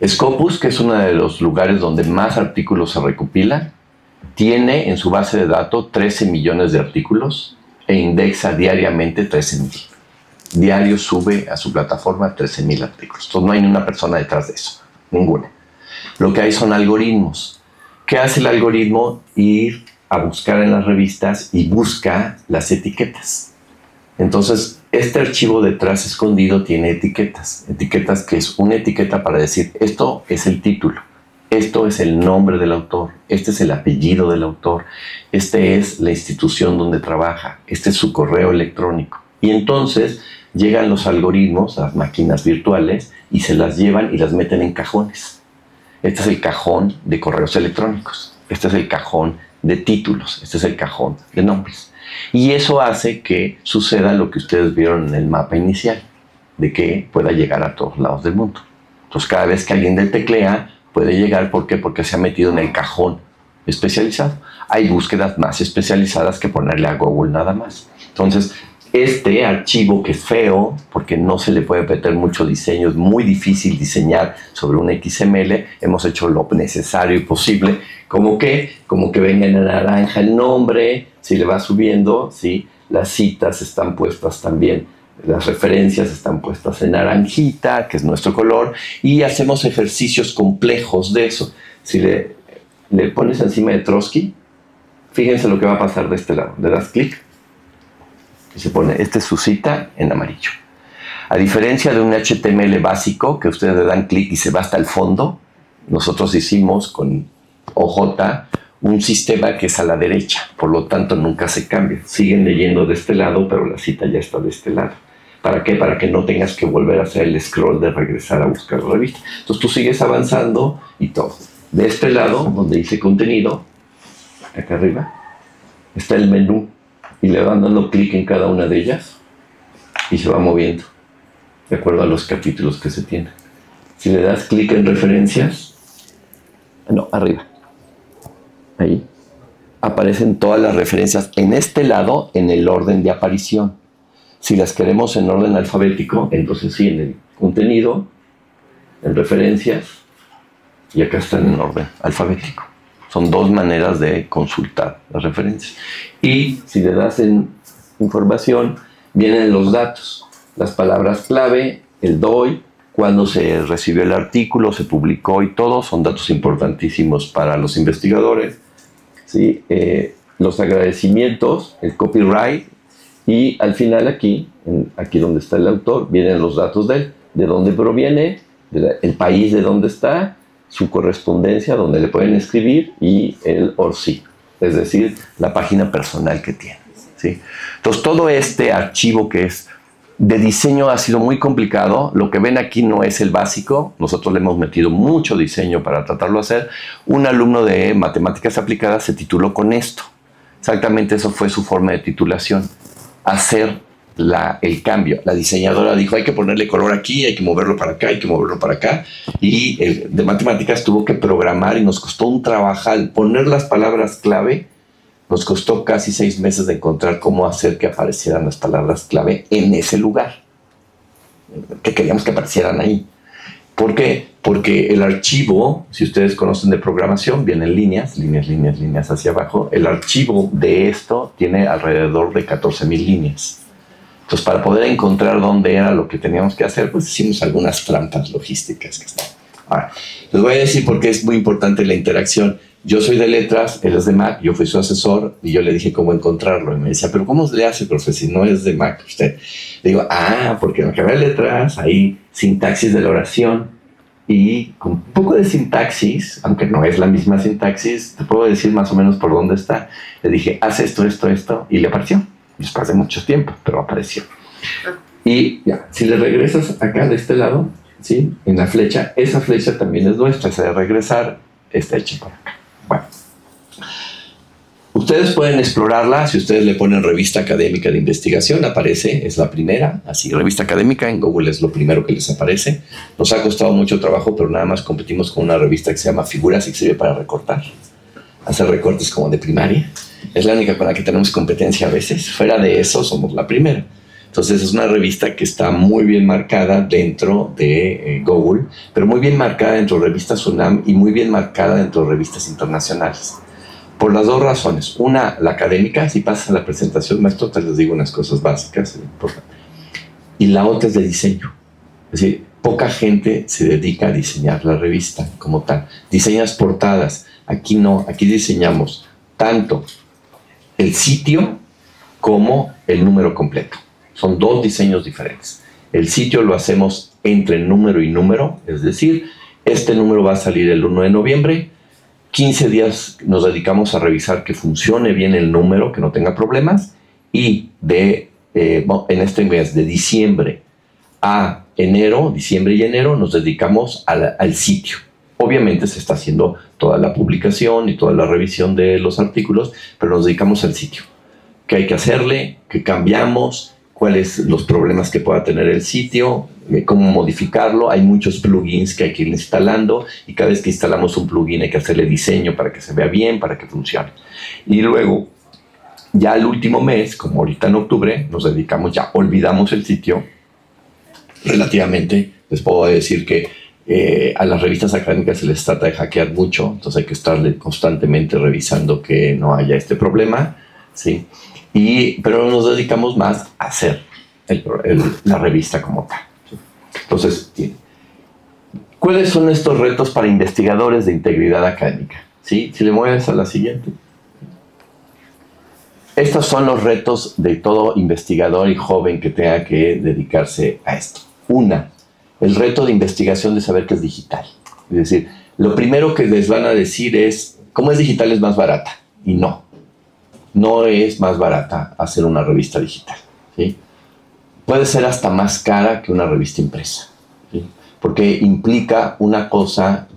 Scopus, que es uno de los lugares donde más artículos se recopilan, tiene en su base de datos 13 millones de artículos e indexa diariamente 13.000. Diario sube a su plataforma 13.000 artículos. Entonces no hay ni una persona detrás de eso, ninguna. Lo que hay son algoritmos. ¿Qué hace el algoritmo? Ir a buscar en las revistas y busca las etiquetas. Entonces, este archivo detrás escondido tiene etiquetas. Etiquetas que es una etiqueta para decir, esto es el título, esto es el nombre del autor, este es el apellido del autor, este es la institución donde trabaja, este es su correo electrónico. Y entonces llegan los algoritmos, las máquinas virtuales, y se las llevan y las meten en cajones. Este es el cajón de correos electrónicos, este es el cajón de títulos, este es el cajón de nombres. Y eso hace que suceda lo que ustedes vieron en el mapa inicial, de que pueda llegar a todos lados del mundo. Entonces cada vez que alguien le teclea, puede llegar. ¿Por qué? Porque se ha metido en el cajón especializado. Hay búsquedas más especializadas que ponerle a Google nada más. Entonces, este archivo, que es feo, porque no se le puede meter mucho diseño, es muy difícil diseñar sobre un XML, hemos hecho lo necesario y posible, como que venga en naranja el nombre, si le va subiendo, ¿sí? Las citas están puestas también, las referencias están puestas en naranjita, que es nuestro color, y hacemos ejercicios complejos de eso. Si le le pones encima de Trotsky, fíjense lo que va a pasar de este lado. Le das clic y se pone, esta es su cita en amarillo. A diferencia de un HTML básico, que ustedes le dan clic y se va hasta el fondo, nosotros hicimos con OJ un sistema que es a la derecha, por lo tanto nunca se cambia. Siguen leyendo de este lado, pero la cita ya está de este lado. ¿Para qué? Para que no tengas que volver a hacer el scroll de regresar a buscar la revista. Entonces tú sigues avanzando y todo. De este lado, donde dice contenido, acá arriba, está el menú y le van dando clic en cada una de ellas y se va moviendo de acuerdo a los capítulos que se tienen. Si le das clic en referencias, no, arriba, ahí, aparecen todas las referencias en este lado en el orden de aparición. Si las queremos en orden alfabético, entonces sí, en el contenido, en referencias, y acá están en orden alfabético. Son dos maneras de consultar las referencias. Y si le das en información, vienen los datos, las palabras clave, el DOI, cuándo se recibió el artículo, se publicó y todo, son datos importantísimos para los investigadores. ¿Sí? Los agradecimientos, el copyright, y al final aquí donde está el autor, vienen los datos de él, de dónde proviene, el país de dónde está, su correspondencia, donde le pueden escribir, y el ORCID, es decir, la página personal que tiene. ¿Sí? Entonces todo este archivo que es de diseño ha sido muy complicado. Lo que ven aquí no es el básico. Nosotros le hemos metido mucho diseño para tratarlo de hacer. Un alumno de matemáticas aplicadas se tituló con esto. Exactamente eso fue su forma de titulación. Hacer el cambio. La diseñadora dijo, hay que ponerle color aquí, hay que moverlo para acá, hay que moverlo para acá. Y el de matemáticas tuvo que programar y nos costó un trabajal. Poner las palabras clave nos costó casi 6 meses de encontrar cómo hacer que aparecieran las palabras clave en ese lugar, que queríamos que aparecieran ahí. ¿Por qué? Porque el archivo, si ustedes conocen de programación, vienen líneas hacia abajo. El archivo de esto tiene alrededor de 14,000 líneas. Entonces, para poder encontrar dónde era lo que teníamos que hacer, pues hicimos algunas trampas logísticas que están. Ahora, les voy a decir por qué es muy importante la interacción. Yo soy de letras, él es de Mac, yo fui su asesor y yo le dije cómo encontrarlo. Y me decía, ¿pero cómo le hace, profe, si no es de Mac usted? Le digo, porque en la carrera de letras hay sintaxis de la oración y con un poco de sintaxis, aunque no es la misma sintaxis, te puedo decir más o menos por dónde está. Le dije, haz esto y le apareció. Después de mucho tiempo, pero apareció. Y ya, si le regresas acá de este lado, ¿sí? En la flecha, esa flecha también es nuestra, esa de regresar está hecha por acá. Bueno, ustedes pueden explorarla. Si ustedes le ponen revista académica de investigación, aparece, es la primera, así, revista académica, en Google es lo primero que les aparece. Nos ha costado mucho trabajo, pero nada más competimos con una revista que se llama Figuras y que sirve para recortar, hacer recortes como de primaria. Es la única con la que tenemos competencia a veces. Fuera de eso, somos la primera. Entonces es una revista que está muy bien marcada dentro de Google, pero muy bien marcada dentro de revistas UNAM y muy bien marcada dentro de revistas internacionales. Por las dos razones. Una, la académica, si pasas a la presentación, maestro, te les digo unas cosas básicas. Y la otra es de diseño. Es decir, poca gente se dedica a diseñar la revista como tal. Diseñas portadas. Aquí no, aquí diseñamos tanto el sitio como el número completo. Son dos diseños diferentes. El sitio lo hacemos entre número y número, es decir, este número va a salir el 1 de noviembre, 15 días nos dedicamos a revisar que funcione bien el número, que no tenga problemas, y en este mes de diciembre a enero, diciembre y enero, nos dedicamos al sitio. Obviamente se está haciendo toda la publicación y toda la revisión de los artículos, pero nos dedicamos al sitio. ¿Qué hay que hacerle? ¿Qué cambiamos? ¿Cuáles los problemas que pueda tener el sitio? ¿Cómo modificarlo? Hay muchos plugins que hay que ir instalando y cada vez que instalamos un plugin hay que hacerle diseño para que se vea bien, para que funcione. Y luego, ya el último mes, como ahorita en octubre, nos dedicamos, ya olvidamos el sitio relativamente. Les puedo decir que a las revistas académicas se les trata de hackear mucho, entonces hay que estarle constantemente revisando que no haya este problema, ¿sí? Pero nos dedicamos más a hacer la revista como tal. ¿Sí? Entonces, ¿cuáles son estos retos para investigadores de integridad académica? ¿sí? Si le mueves a la siguiente. Estos son los retos de todo investigador y joven que tenga que dedicarse a esto. Una, el reto de investigación de saber que es digital. Es decir, lo primero que les van a decir es, ¿cómo es digital es más barata? Y no es más barata hacer una revista digital, ¿sí? Puede ser hasta más cara que una revista impresa, ¿sí? Porque implica un aspecto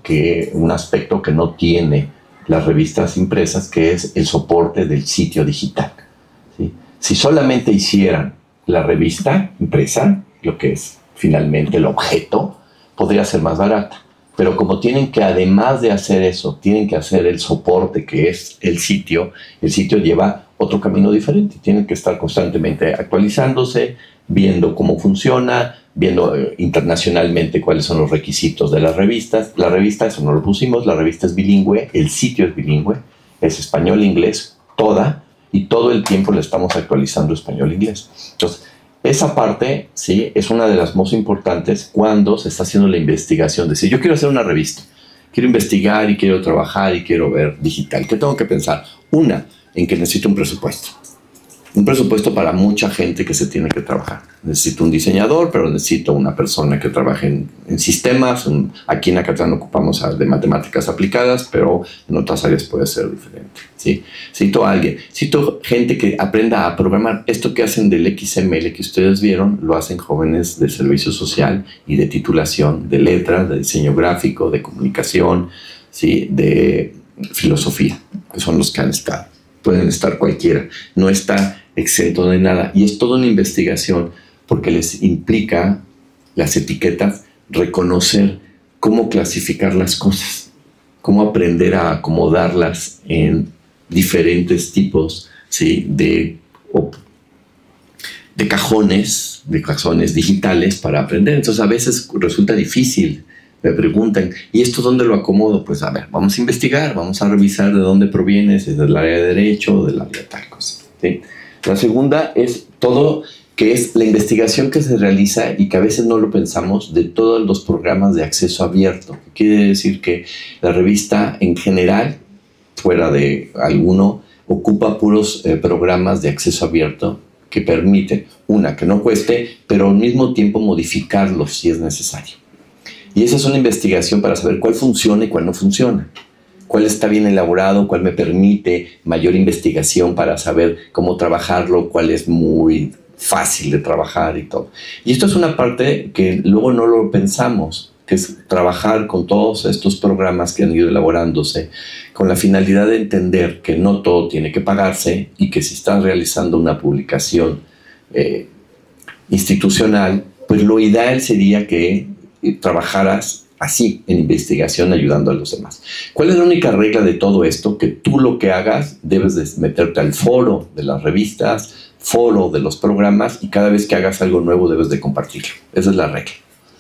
que no tiene las revistas impresas, que es el soporte del sitio digital, ¿sí? Si solamente hicieran la revista impresa, lo que es finalmente el objeto, podría ser más barata. Pero como tienen que, además de hacer eso, tienen que hacer el soporte que es el sitio lleva otro camino diferente. Tienen que estar constantemente actualizándose, viendo cómo funciona, viendo internacionalmente cuáles son los requisitos de las revistas. La revista, eso no lo pusimos, la revista es bilingüe, el sitio es bilingüe, es español-inglés, toda, y todo el tiempo le estamos actualizando español-inglés. Entonces, esa parte, sí, es una de las más importantes cuando se está haciendo la investigación. Decir, yo quiero hacer una revista, quiero investigar y quiero trabajar y quiero ver digital. ¿Qué tengo que pensar? Una, en que necesito un presupuesto. Un presupuesto para mucha gente que se tiene que trabajar. Necesito un diseñador, pero necesito una persona que trabaje en sistemas. Aquí en Acatlán ocupamos de matemáticas aplicadas, pero en otras áreas puede ser diferente, ¿sí? Necesito a alguien. Necesito gente que aprenda a programar. Esto que hacen del XML que ustedes vieron, lo hacen jóvenes de servicio social y de titulación, de letras, de diseño gráfico, de comunicación, ¿sí? De filosofía, que son los que han estado. Pueden estar cualquiera. No está exento de nada, y es toda una investigación porque les implica las etiquetas, reconocer cómo clasificar las cosas, cómo aprender a acomodarlas en diferentes tipos, ¿sí? de cajones digitales para aprender. Entonces a veces resulta difícil. Me preguntan, ¿y esto dónde lo acomodo? Pues a ver, vamos a investigar, vamos a revisar de dónde proviene, si es del área de derecho o del área de tal cosa, ¿sí? La segunda es todo, que es la investigación que se realiza y que a veces no lo pensamos, de todos los programas de acceso abierto. Quiere decir que la revista en general, fuera de alguno, ocupa puros programas de acceso abierto que permiten, una, que no cueste, pero al mismo tiempo modificarlos si es necesario. Y esa es una investigación para saber cuál funciona y cuál no funciona. Cuál está bien elaborado, cuál me permite mayor investigación para saber cómo trabajarlo, cuál es muy fácil de trabajar y todo. Y esto es una parte que luego no lo pensamos, que es trabajar con todos estos programas que han ido elaborándose con la finalidad de entender que no todo tiene que pagarse y que si estás realizando una publicación institucional, pues lo ideal sería que trabajaras así, en investigación, ayudando a los demás. ¿Cuál es la única regla de todo esto? Que tú lo que hagas, debes de meterte al foro de las revistas, foro de los programas, y cada vez que hagas algo nuevo debes de compartirlo. Esa es la regla.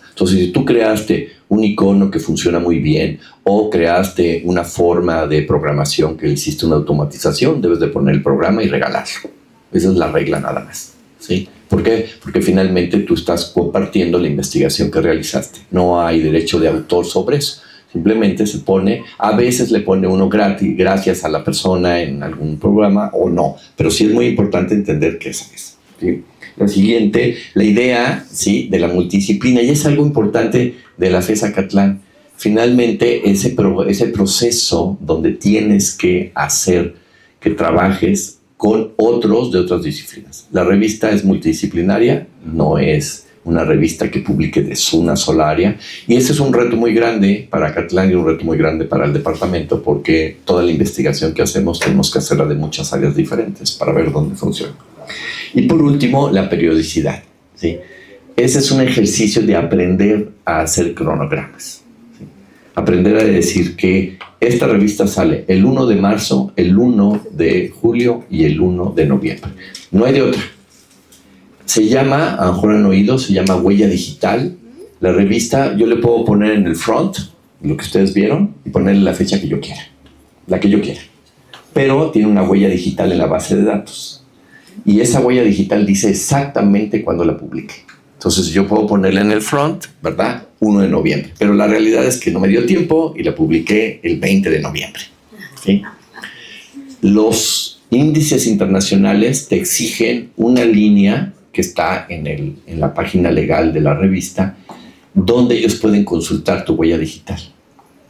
Entonces, si tú creaste un icono que funciona muy bien, o creaste una forma de programación que hiciste una automatización, debes de poner el programa y regalarlo. Esa es la regla nada más, ¿sí? ¿Por qué? Porque finalmente tú estás compartiendo la investigación que realizaste. No hay derecho de autor sobre eso. Simplemente se pone, a veces le pone uno gratis, gracias a la persona en algún programa o no. Pero sí es muy importante entender qué es, ¿sí? La siguiente, la idea, ¿sí? De la multidisciplina. Y es algo importante de la FES Acatlán. Finalmente, ese proceso donde tienes que hacer que trabajes con otros de otras disciplinas. La revista es multidisciplinaria, no es una revista que publique de una sola área, y ese es un reto muy grande para Acatlán y un reto muy grande para el departamento, porque toda la investigación que hacemos tenemos que hacerla de muchas áreas diferentes para ver dónde funciona. Y por último, la periodicidad, ¿sí? Ese es un ejercicio de aprender a hacer cronogramas, ¿sí? Aprender a decir que esta revista sale el 1 de marzo, el 1 de julio y el 1 de noviembre. No hay de otra. Se llama, a lo mejor han oído, se llama Huella Digital. La revista yo le puedo poner en el front, lo que ustedes vieron, y ponerle la fecha que yo quiera, la que yo quiera. Pero tiene una huella digital en la base de datos. Y esa huella digital dice exactamente cuándo la publiqué. Entonces yo puedo ponerla en el front, ¿verdad? 1 de noviembre. Pero la realidad es que no me dio tiempo y la publiqué el 20 de noviembre. ¿sí? Los índices internacionales te exigen una línea que está en la página legal de la revista, donde ellos pueden consultar tu huella digital.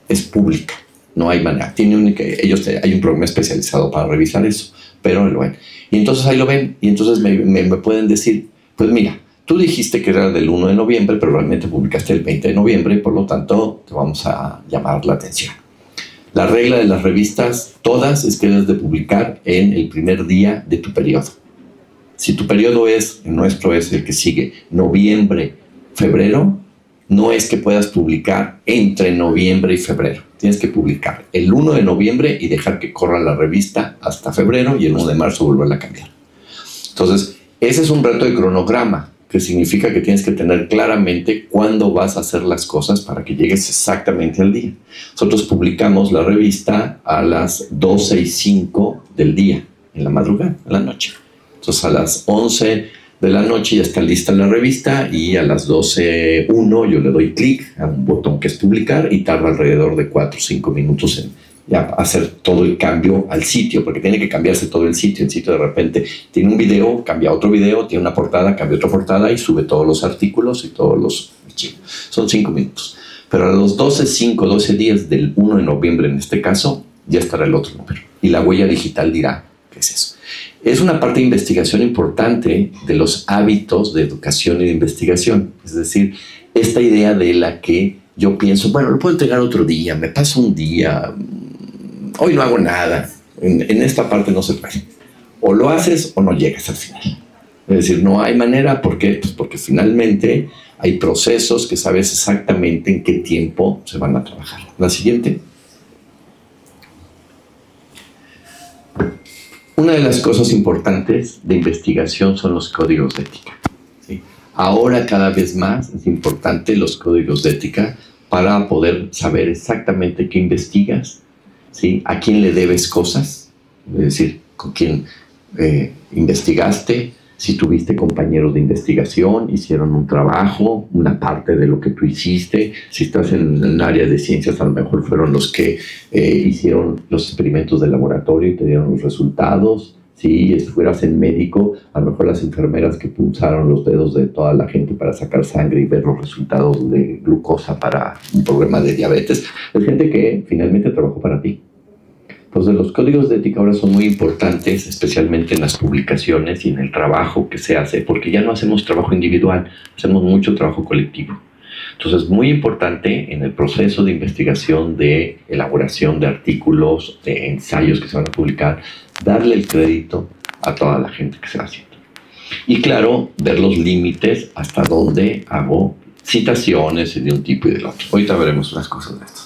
Es pública, no hay manera. Hay un programa especializado para revisar eso, pero lo ven. Y entonces ahí lo ven, y entonces me pueden decir, pues mira, tú dijiste que era del 1 de noviembre, pero realmente publicaste el 20 de noviembre, por lo tanto te vamos a llamar la atención. La regla de las revistas, todas, es que debes de publicar en el primer día de tu periodo. Si tu periodo el nuestro es el que sigue, noviembre, febrero, no es que puedas publicar entre noviembre y febrero. Tienes que publicar el 1 de noviembre y dejar que corra la revista hasta febrero y el 1 de marzo volverla a cambiar. Entonces, ese es un reto de cronograma, que significa que tienes que tener claramente cuándo vas a hacer las cosas para que llegues exactamente al día. Nosotros publicamos la revista a las 12:05 del día, en la madrugada, en la noche. Entonces, a las 11 de la noche ya está lista la revista y a las 12:01 yo le doy clic a un botón que es publicar y tarda alrededor de 4 o 5 minutos en ya hacer todo el cambio al sitio, porque tiene que cambiarse todo el sitio. El sitio de repente tiene un video, cambia otro video, tiene una portada, cambia otra portada y sube todos los artículos y todos los archivos. Son 5 minutos. Pero a los 12 días del 1 de noviembre, en este caso, ya estará el otro número. Y la huella digital dirá qué es eso. Es una parte de investigación importante de los hábitos de educación y de investigación. Es decir, esta idea de la que yo pienso, bueno, lo puedo entregar otro día, me pasa un día, hoy no hago nada. En esta parte no se puede. O lo haces o no llegas al final. Es decir, no hay manera. ¿Por qué? Pues porque finalmente hay procesos que sabes exactamente en qué tiempo se van a trabajar. La siguiente. Una de las cosas importantes de investigación son los códigos de ética. ¿Sí? Ahora cada vez más es importante los códigos de ética para poder saber exactamente qué investigas, ¿sí? A quién le debes cosas, es decir, con quién investigaste, si tuviste compañeros de investigación, hicieron un trabajo, una parte de lo que tú hiciste. Si estás en el área de ciencias, a lo mejor fueron los que hicieron los experimentos de laboratorio y te dieron los resultados. Si estuvieras en médico, a lo mejor las enfermeras que punzaron los dedos de toda la gente para sacar sangre y ver los resultados de glucosa para un problema de diabetes, es gente que finalmente trabajó para ti. Entonces, los códigos de ética ahora son muy importantes, especialmente en las publicaciones y en el trabajo que se hace, porque ya no hacemos trabajo individual, hacemos mucho trabajo colectivo. Entonces, es muy importante en el proceso de investigación, de elaboración de artículos, de ensayos que se van a publicar, darle el crédito a toda la gente que se va haciendo. Y claro, ver los límites hasta dónde hago citaciones de un tipo y del otro. Ahorita veremos unas cosas de esto.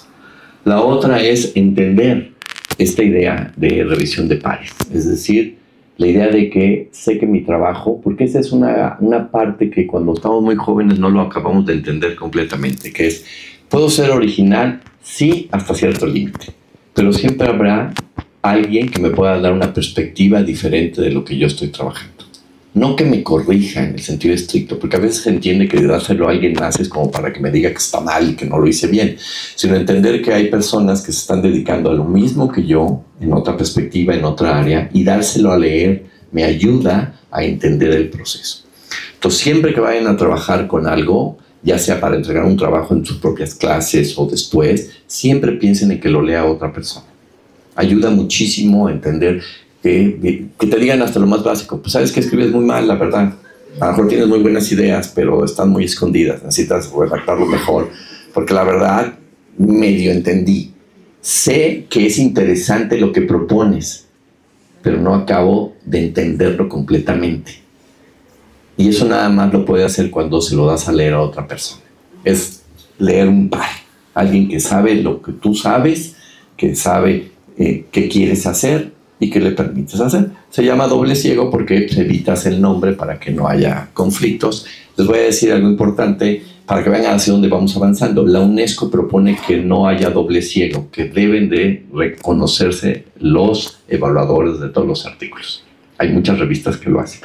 La otra es entender esta idea de revisión de pares, es decir, la idea de que sé que mi trabajo, porque esa es una parte que cuando estamos muy jóvenes no lo acabamos de entender completamente, que es, puedo ser original, sí, hasta cierto límite, pero siempre habrá alguien que me pueda dar una perspectiva diferente de lo que yo estoy trabajando. No que me corrija en el sentido estricto, porque a veces se entiende que dárselo a alguien más es como para que me diga que está mal y que no lo hice bien, sino entender que hay personas que se están dedicando a lo mismo que yo, en otra perspectiva, en otra área, y dárselo a leer me ayuda a entender el proceso. Entonces, siempre que vayan a trabajar con algo, ya sea para entregar un trabajo en sus propias clases o después, siempre piensen en que lo lea otra persona. Ayuda muchísimo a entender que te digan hasta lo más básico, pues sabes que escribes muy mal, la verdad. A lo mejor tienes muy buenas ideas, pero están muy escondidas, necesitas redactarlo mejor, porque la verdad, medio entendí. Sé que es interesante lo que propones, pero no acabo de entenderlo completamente. Y eso nada más lo puede hacer cuando se lo das a leer a otra persona. Es leer un par, alguien que sabe lo que tú sabes, que sabe qué quieres hacer y que le permites hacer. Se llama doble ciego porque evitas el nombre para que no haya conflictos. Les voy a decir algo importante para que vean hacia dónde vamos avanzando. La UNESCO propone que no haya doble ciego, que deben de reconocerse los evaluadores de todos los artículos. Hay muchas revistas que lo hacen.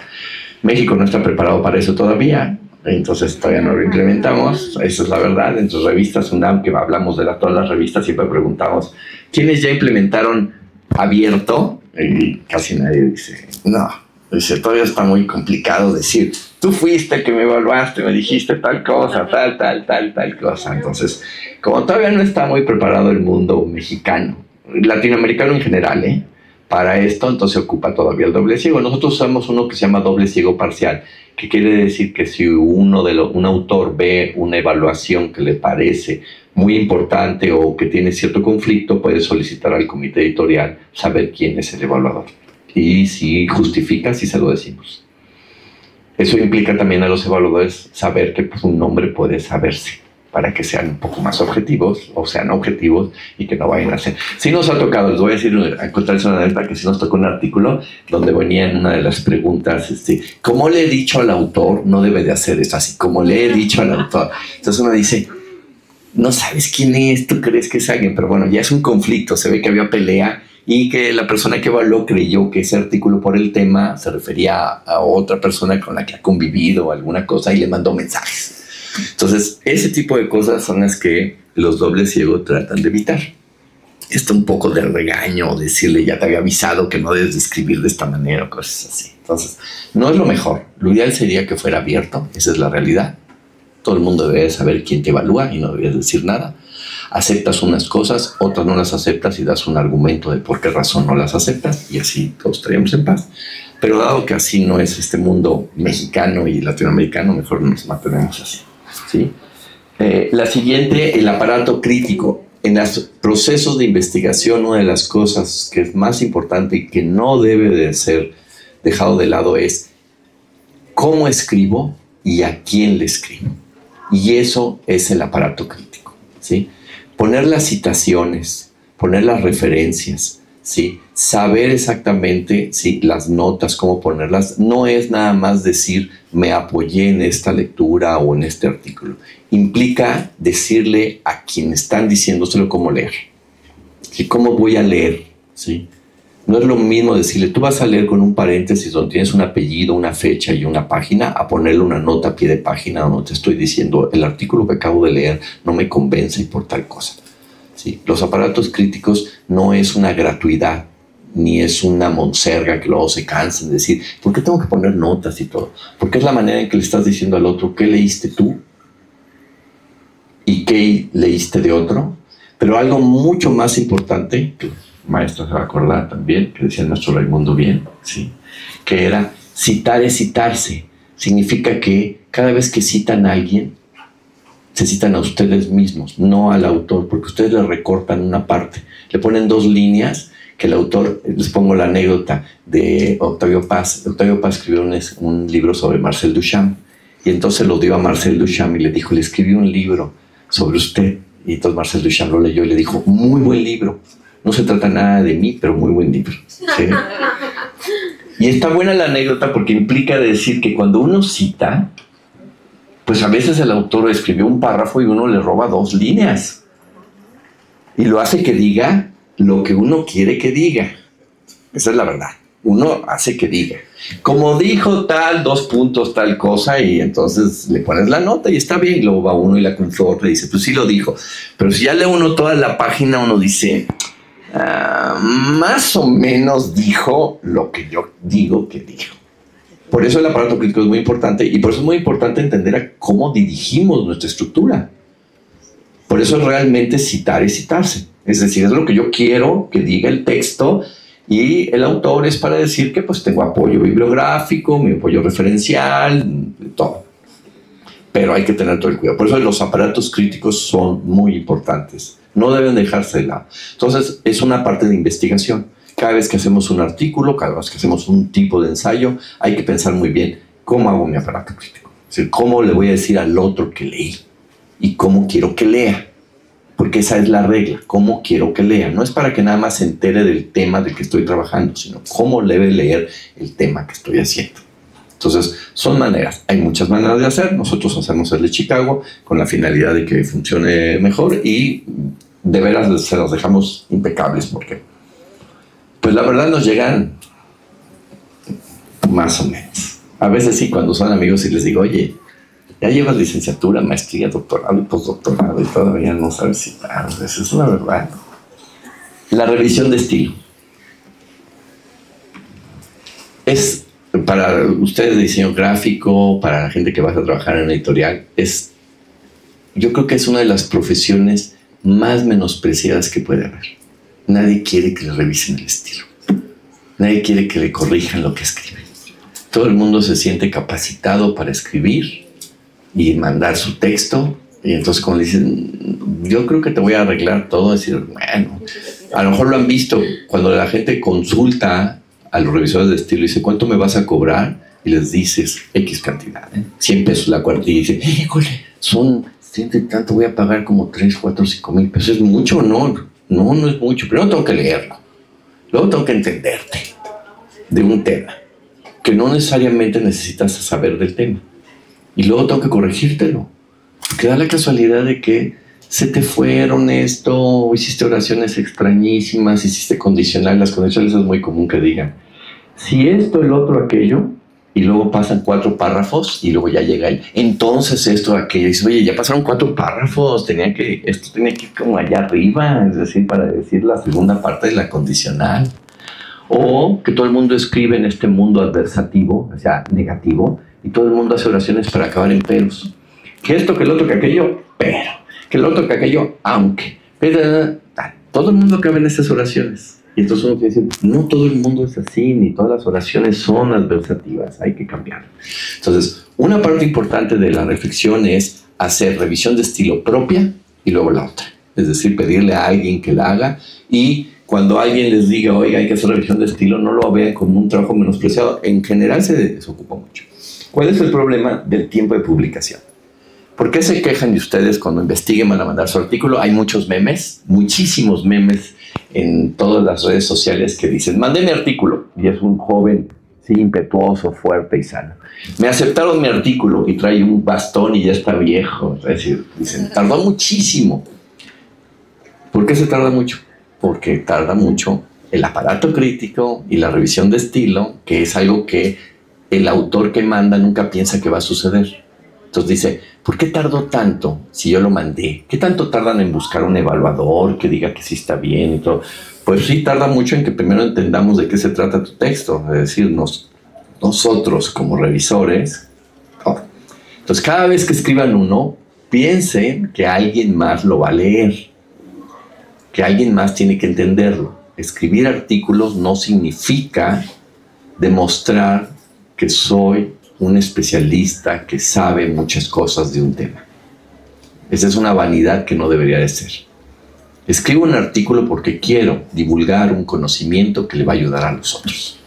México no está preparado para eso todavía, entonces todavía no lo implementamos. Esa es la verdad. En sus revistas UNAM, que hablamos de todas las revistas, siempre preguntamos, ¿quiénes ya implementaron abierto y casi nadie dice, no, dice, todavía está muy complicado decir, tú fuiste el que me evaluaste, me dijiste tal cosa, tal cosa. Entonces, como todavía no está muy preparado el mundo mexicano, latinoamericano en general, para esto, entonces se ocupa todavía el doble ciego. Nosotros usamos uno que se llama doble ciego parcial, que quiere decir que si un autor ve una evaluación que le parece muy importante o que tiene cierto conflicto, puede solicitar al comité editorial saber quién es el evaluador. Y si justifica, si se lo decimos. Eso implica también a los evaluadores saber que pues, un nombre puede saberse, para que sean un poco más objetivos, o sean objetivos, y que no vayan a ser. Sí nos ha tocado, les voy a decir, a contarles una anécdota, que sí nos tocó un artículo donde venía en una de las preguntas, ¿cómo le he dicho al autor? No debe de hacer esto así, como le he dicho al autor. Entonces uno dice, no sabes quién es, tú crees que es alguien, pero bueno, ya es un conflicto, se ve que había pelea, y que la persona que evaluó creyó que ese artículo por el tema se refería a otra persona con la que ha convivido o alguna cosa, y le mandó mensajes. Entonces, ese tipo de cosas son las que los dobles ciegos tratan de evitar. Esto un poco de regaño, decirle, ya te había avisado que no debes de escribir de esta manera o cosas así. Entonces, no es lo mejor. Lo ideal sería que fuera abierto, esa es la realidad. Todo el mundo debe saber quién te evalúa y no debes decir nada. Aceptas unas cosas, otras no las aceptas y das un argumento de por qué razón no las aceptas, y así todos estaríamos en paz. Pero dado que así no es este mundo mexicano y latinoamericano, mejor nos mantenemos así. ¿Sí? La siguiente, el aparato crítico. En los procesos de investigación, una de las cosas que es más importante y que no debe de ser dejado de lado es cómo escribo y a quién le escribo. Y eso es el aparato crítico, ¿sí? Poner las citaciones, poner las referencias, ¿sí? Saber exactamente, ¿sí?, las notas, cómo ponerlas. No es nada más decir, me apoyé en esta lectura o en este artículo. Implica decirle a quien están diciéndoselo cómo leer. ¿Sí? ¿Cómo voy a leer? ¿Sí? No es lo mismo decirle, tú vas a leer con un paréntesis donde tienes un apellido, una fecha y una página, a ponerle una nota a pie de página donde te estoy diciendo, el artículo que acabo de leer no me convence y por tal cosa. ¿Sí? Los aparatos críticos no es una gratuidad, ni es una monserga que luego se cansen de decir, ¿por qué tengo que poner notas y todo? Porque es la manera en que le estás diciendo al otro qué leíste tú y qué leíste de otro. Pero algo mucho más importante, que el maestro se va a acordar también, que decía el maestro Raimundo bien, ¿sí?, que era citar es citarse. Significa que cada vez que citan a alguien, se citan a ustedes mismos, no al autor, porque ustedes le recortan una parte, le ponen 2 líneas, que el autor, les pongo la anécdota de Octavio Paz. Octavio Paz escribió un libro sobre Marcel Duchamp, y entonces lo dio a Marcel Duchamp y le dijo, le escribí un libro sobre usted, y entonces Marcel Duchamp lo leyó y le dijo, muy buen libro, no se trata nada de mí, pero muy buen libro. ¿Sí? Y está buena la anécdota porque implica decir que cuando uno cita, pues a veces el autor escribió un párrafo y uno le roba 2 líneas, y lo hace que diga lo que uno quiere que diga. Esa es la verdad. Uno hace que diga, como dijo tal, 2 puntos, tal cosa, y entonces le pones la nota y está bien, y luego va uno y la conforta y dice, pues sí lo dijo. Pero si ya lee uno toda la página, uno dice, más o menos dijo lo que yo digo que dijo. Por eso el aparato crítico es muy importante, y por eso es muy importante entender a cómo dirigimos nuestra estructura. Por eso realmente citar es citarse. Es decir, es lo que yo quiero que diga el texto, y el autor es para decir que pues tengo apoyo bibliográfico, mi apoyo referencial, todo. Pero hay que tener todo el cuidado. Por eso los aparatos críticos son muy importantes. No deben dejarse de lado. Entonces, es una parte de investigación. Cada vez que hacemos un artículo, cada vez que hacemos un tipo de ensayo, hay que pensar muy bien cómo hago mi aparato crítico. Es decir, cómo le voy a decir al otro que leí y cómo quiero que lea. Porque esa es la regla, cómo quiero que lea. No es para que nada más se entere del tema del que estoy trabajando, sino cómo debe leer el tema que estoy haciendo. Entonces, son maneras. Hay muchas maneras de hacer. Nosotros hacemos el de Chicago con la finalidad de que funcione mejor, y de veras se los dejamos impecables porque, pues la verdad, nos llegan más o menos. A veces sí, cuando son amigos y les digo, oye, ya llevas licenciatura, maestría, doctorado y postdoctorado y todavía no sabes citar. Esa es la verdad. La revisión de estilo. es para ustedes de diseño gráfico, para la gente que va a trabajar en editorial, yo creo que es una de las profesiones más menospreciadas que puede haber. Nadie quiere que le revisen el estilo. Nadie quiere que le corrijan lo que escribe. Todo el mundo se siente capacitado para escribir y mandar su texto. Y entonces cuando le dicen, yo creo que te voy a arreglar todo, decir, bueno, a lo mejor lo han visto cuando la gente consulta a los revisores de estilo y dice, ¿cuánto me vas a cobrar? Y les dices X cantidad, 100 pesos la cuartilla, y dicen, híjole, son 100 y tanto, voy a pagar como 3, 4, 5 mil pesos. ¿Es mucho o no? No es mucho. Primero tengo que leerlo. Luego tengo que entenderte de un tema que no necesariamente necesitas saber del tema. Y luego tengo que corregírtelo. Porque da la casualidad de que se te fueron esto, hiciste oraciones extrañísimas, hiciste condicional. Las condicionales es muy común que digan, si esto, el otro, aquello, y luego pasan 4 párrafos y luego ya llega el, entonces esto, aquello. Y dices, oye, ya pasaron 4 párrafos, esto tenía que ir como allá arriba, es decir, para decir la segunda parte de la condicional. O que todo el mundo escribe en este mundo adversativo, o sea, negativo, y todo el mundo hace oraciones para acabar en peros. Que esto, que el otro, que aquello, pero. Que el otro, que aquello, aunque. Pero, todo el mundo cabe en estas oraciones. Y entonces uno quiere decir, no todo el mundo es así, ni todas las oraciones son adversativas, hay que cambiar. Entonces, una parte importante de la reflexión es hacer revisión de estilo propia y luego la otra. Es decir, pedirle a alguien que la haga, y cuando alguien les diga, oiga, hay que hacer revisión de estilo, no lo vean como un trabajo menospreciado. En general se desocupa mucho. ¿Cuál es el problema del tiempo de publicación? ¿Por qué se quejan de ustedes cuando investiguen, van a mandar su artículo? Hay muchos memes, muchísimos memes en todas las redes sociales que dicen, mandé mi artículo, y es un joven, sí, impetuoso, fuerte y sano. Me aceptaron mi artículo y trae un bastón y ya está viejo. Es decir, dicen, tardó muchísimo. ¿Por qué se tarda mucho? Porque tarda mucho el aparato crítico y la revisión de estilo, que es algo que el autor que manda nunca piensa que va a suceder. Entonces dice, ¿por qué tardó tanto si yo lo mandé? ¿Qué tanto tardan en buscar un evaluador que diga que sí está bien y todo? Pues sí, tarda mucho en que primero entendamos de qué se trata tu texto. Es decir, nosotros como revisores. Entonces, cada vez que escriban uno, piensen que alguien más lo va a leer. Que alguien más tiene que entenderlo. Escribir artículos no significa demostrar que soy un especialista que sabe muchas cosas de un tema. Esa es una vanidad que no debería de ser. Escribo un artículo porque quiero divulgar un conocimiento que le va a ayudar a los otros.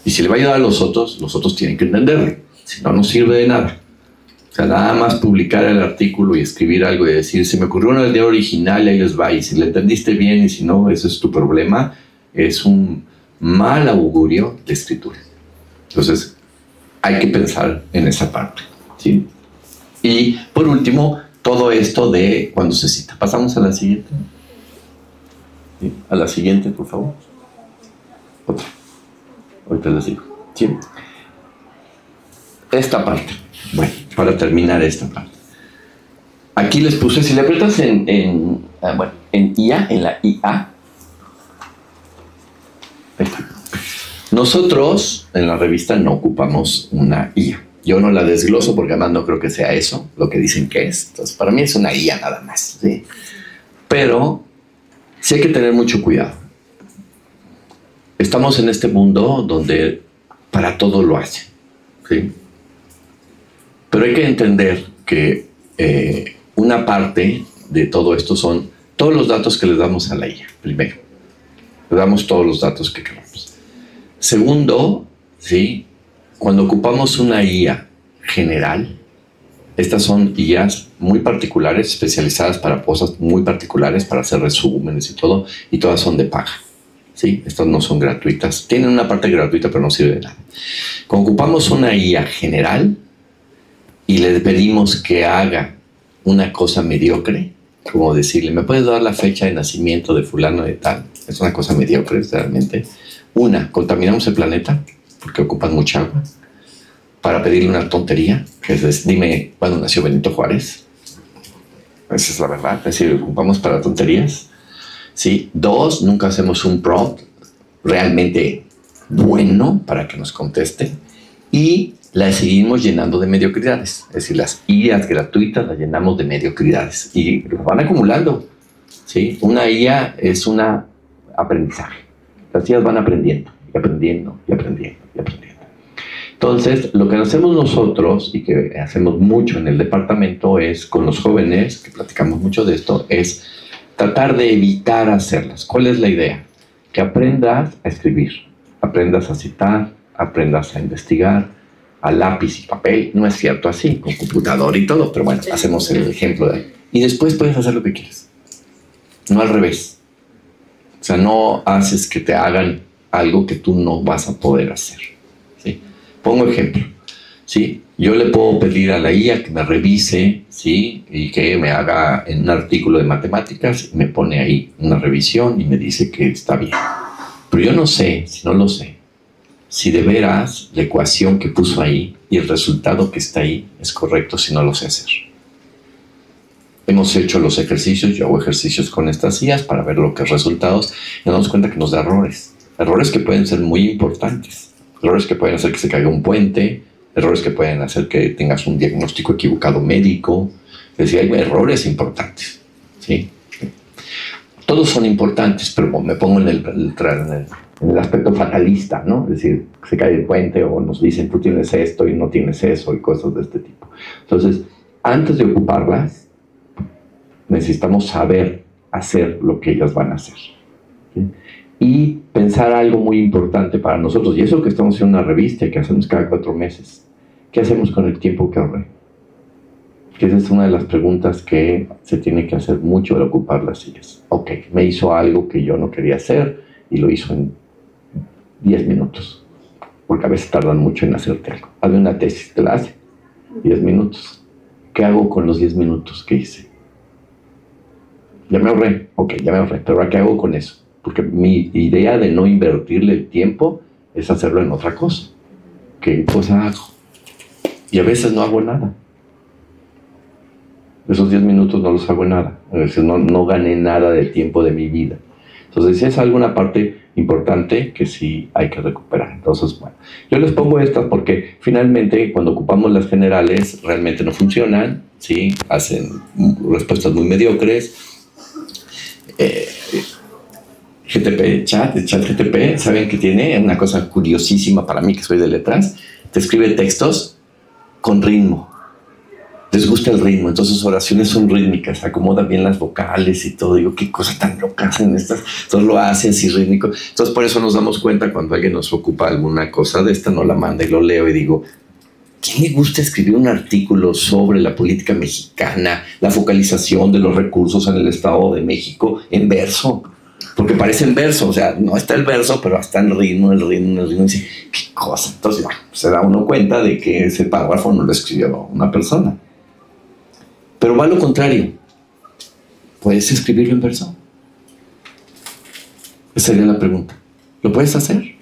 Y si le va a ayudar a los otros tienen que entenderlo. Si no, no sirve de nada. O sea, nada más publicar el artículo y escribir algo y decir, se me ocurrió una idea original y ahí les va. Y si le entendiste bien y si no, ese es tu problema. Es un mal augurio de escritura. Entonces, hay que pensar en esa parte, ¿sí? Y por último, todo esto de cuando se cita. Pasamos a la siguiente. ¿Sí? A la siguiente, por favor. Otra. Ahorita les digo. ¿Sí? Esta parte. Bueno, para terminar esta parte. Aquí les puse, si le aprietas en IA, en la IA. Ahí está. Nosotros en la revista no ocupamos una IA. Yo no la desgloso porque además no creo que sea eso lo que dicen que es. Entonces, para mí es una IA nada más, ¿sí? Pero sí hay que tener mucho cuidado. Estamos en este mundo donde para todo lo hacen, ¿sí? Pero hay que entender que una parte de todo esto son todos los datos que les damos a la IA, primero. Le damos todos los datos que queramos. Segundo, ¿sí? Cuando ocupamos una IA general, estas son IAs muy particulares, especializadas para cosas muy particulares, para hacer resúmenes y todo, y todas son de paga, ¿sí? Estas no son gratuitas. Tienen una parte gratuita, pero no sirve de nada. Cuando ocupamos una IA general y le pedimos que haga una cosa mediocre, como decirle, ¿me puedes dar la fecha de nacimiento de fulano de tal? Es una cosa mediocre, realmente. Contaminamos el planeta porque ocupan mucha agua. Para pedirle una tontería, que es, dime cuándo nació Benito Juárez. Esa es la verdad, es decir, ocupamos para tonterías. ¿Sí? 2, nunca hacemos un prompt realmente bueno para que nos conteste y la seguimos llenando de mediocridades. Es decir, las IAs gratuitas las llenamos de mediocridades y las van acumulando, ¿sí? Una IA es un aprendizaje. Las IAs van aprendiendo y aprendiendo y aprendiendo y aprendiendo. Entonces, lo que hacemos nosotros y que hacemos mucho en el departamento es, con los jóvenes, que platicamos mucho de esto, es tratar de evitar hacerlas. ¿Cuál es la idea? Que aprendas a escribir, aprendas a citar, aprendas a investigar, a lápiz y papel. No es cierto así, con computador y todo, pero bueno, hacemos el ejemplo de ahí. Y después puedes hacer lo que quieras. No al revés. O sea, no haces que te hagan algo que tú no vas a poder hacer, ¿sí? Pongo ejemplo, ¿sí? Yo le puedo pedir a la IA que me revise, ¿sí? Y que me haga en un artículo de matemáticas, me pone ahí una revisión y me dice que está bien. Pero yo no sé, si no lo sé, si de veras la ecuación que puso ahí y el resultado que está ahí es correcto, si no lo sé hacer. Hemos hecho los ejercicios, yo hago ejercicios con estas IAs para ver los resultados y nos damos cuenta que nos da errores. Errores que pueden ser muy importantes. Errores que pueden hacer que se caiga un puente, errores que pueden hacer que tengas un diagnóstico equivocado médico. Es decir, hay errores importantes, ¿sí? Todos son importantes, pero me pongo en el aspecto fatalista, ¿no? Es decir, se cae el puente o nos dicen tú tienes esto y no tienes eso y cosas de este tipo. Entonces, antes de ocuparlas, necesitamos saber hacer lo que ellas van a hacer, ¿sí? Y pensar algo muy importante para nosotros, y eso que estamos haciendo una revista que hacemos cada 4 meses. ¿Qué hacemos con el tiempo que ahorré? Que esa es una de las preguntas que se tiene que hacer mucho al ocupar las sillas. Ok, me hizo algo que yo no quería hacer y lo hizo en 10 minutos, porque a veces tardan mucho en hacerte algo. Hazme una tesis, te la hace 10 minutos. ¿Qué hago con los 10 minutos que hice? Ya me ahorré, ok, ya me ahorré, pero ¿ahora qué hago con eso? Porque mi idea de no invertirle el tiempo es hacerlo en otra cosa. ¿Qué cosa hago? Y a veces no hago nada. Esos 10 minutos no los hago en nada. A veces no gané nada de tiempo de mi vida. Entonces es alguna parte importante que sí hay que recuperar. Entonces, bueno, yo les pongo estas porque finalmente cuando ocupamos las generales realmente no funcionan, ¿sí? Hacen respuestas muy mediocres. ChatGPT, ¿saben que tiene? Una cosa curiosísima para mí, que soy de letras. Te escribe textos con ritmo. Les gusta el ritmo, entonces sus oraciones son rítmicas, acomoda bien las vocales y todo. Digo, qué cosa tan loca hacen estas. Entonces lo hace así rítmico. Entonces por eso nos damos cuenta cuando alguien nos ocupa alguna cosa de esta, no la manda y lo leo y digo, ¿quién le gusta escribir un artículo sobre la política mexicana, la focalización de los recursos en el Estado de México en verso? Porque parece en verso, o sea, no está el verso, pero está el ritmo, y dice, ¿qué cosa? Entonces, bueno, se da uno cuenta de que ese párrafo no lo escribió una persona. Pero va a lo contrario. ¿Puedes escribirlo en verso? Esa sería la pregunta. ¿Lo puedes hacer?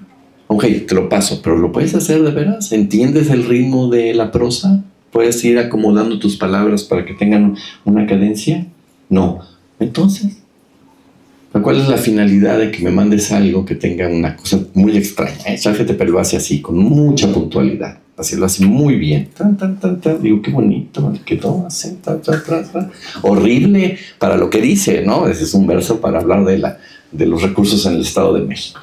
Ok, te lo paso, pero ¿lo puedes hacer de veras? ¿Entiendes el ritmo de la prosa? ¿Puedes ir acomodando tus palabras para que tengan una cadencia? No. Entonces, ¿cuál es la finalidad de que me mandes algo que tenga una cosa muy extraña? ChatGPT lo hace así, con mucha puntualidad. Así lo hace muy bien. Digo, qué bonito, quedó así. Horrible para lo que dice, ¿no? Ese es un verso para hablar de los recursos en el Estado de México.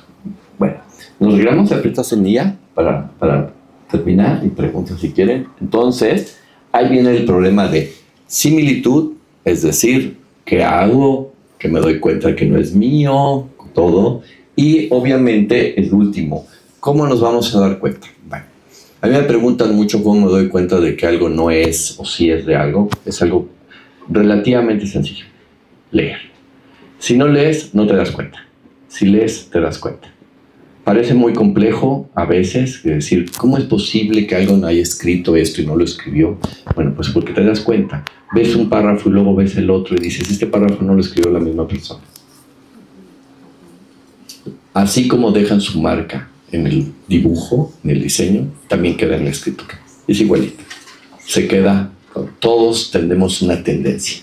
Bueno, nos regalamos aprietas en IA para terminar y preguntas si quieren. Entonces, ahí viene el problema de similitud, es decir, ¿qué hago? Que me doy cuenta que no es mío, todo. Y obviamente el último, ¿cómo nos vamos a dar cuenta? Bueno, a mí me preguntan mucho cómo me doy cuenta de que algo no es o sí es de algo. Es algo relativamente sencillo. Leer. Si no lees, no te das cuenta. Si lees, te das cuenta. Parece muy complejo a veces decir, ¿cómo es posible que alguien haya escrito esto y no lo escribió? Bueno, pues porque te das cuenta. Ves un párrafo y luego ves el otro y dices, este párrafo no lo escribió la misma persona. Así como dejan su marca en el dibujo, en el diseño, también queda en la escritura. Es igualito. Se queda, todos tenemos una tendencia.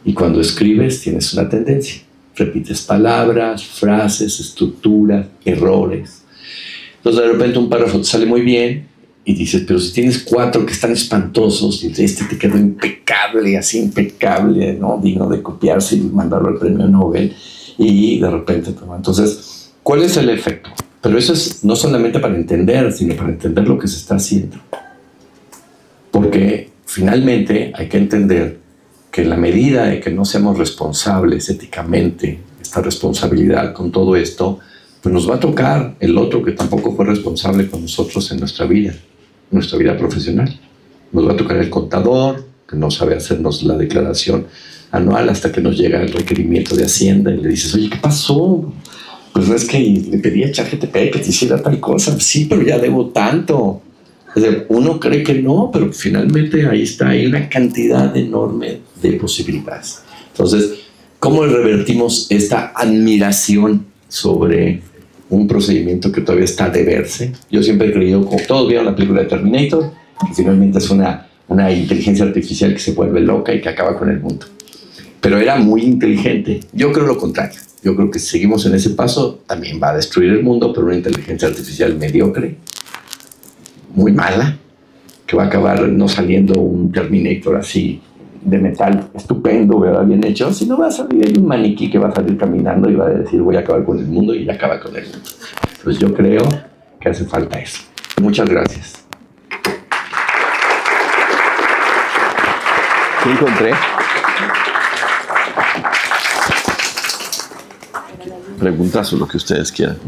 Y cuando escribes tienes una tendencia. Repites palabras, frases, estructuras, errores. Entonces de repente un párrafo te sale muy bien y dices, pero si tienes 4 que están espantosos y este te quedó impecable, así impecable, ¿no? Digno de copiarse y mandarlo al premio Nobel, y de repente, entonces, ¿cuál es el efecto? Pero eso es no solamente para entender, sino para entender lo que se está haciendo. Porque finalmente hay que entender que en la medida de que no seamos responsables éticamente, esta responsabilidad con todo esto, pues nos va a tocar el otro que tampoco fue responsable con nosotros en nuestra vida profesional. Nos va a tocar el contador, que no sabe hacernos la declaración anual hasta que nos llega el requerimiento de Hacienda y le dices, oye, ¿qué pasó? Pues no es que le pedí a ChatGPT que te hiciera tal cosa. Sí, pero ya debo tanto. Es decir, uno cree que no, pero finalmente ahí está, hay una cantidad enorme de posibilidades. Entonces, ¿cómo revertimos esta admiración sobre un procedimiento que todavía está de verse? Yo siempre he creído, como todos vieron la película de Terminator, que finalmente es una inteligencia artificial que se vuelve loca y que acaba con el mundo. Pero era muy inteligente. Yo creo lo contrario. Yo creo que si seguimos en ese paso, también va a destruir el mundo, pero una inteligencia artificial mediocre, muy mala, que va a acabar no saliendo un Terminator así de metal estupendo, ¿verdad? Bien hecho, sino va a salir, hay un maniquí que va a salir caminando y va a decir voy a acabar con el mundo, y acaba con el mundo. Pues yo creo que hace falta eso. Muchas gracias. ¿Qué encontré? Preguntas o lo que ustedes quieran.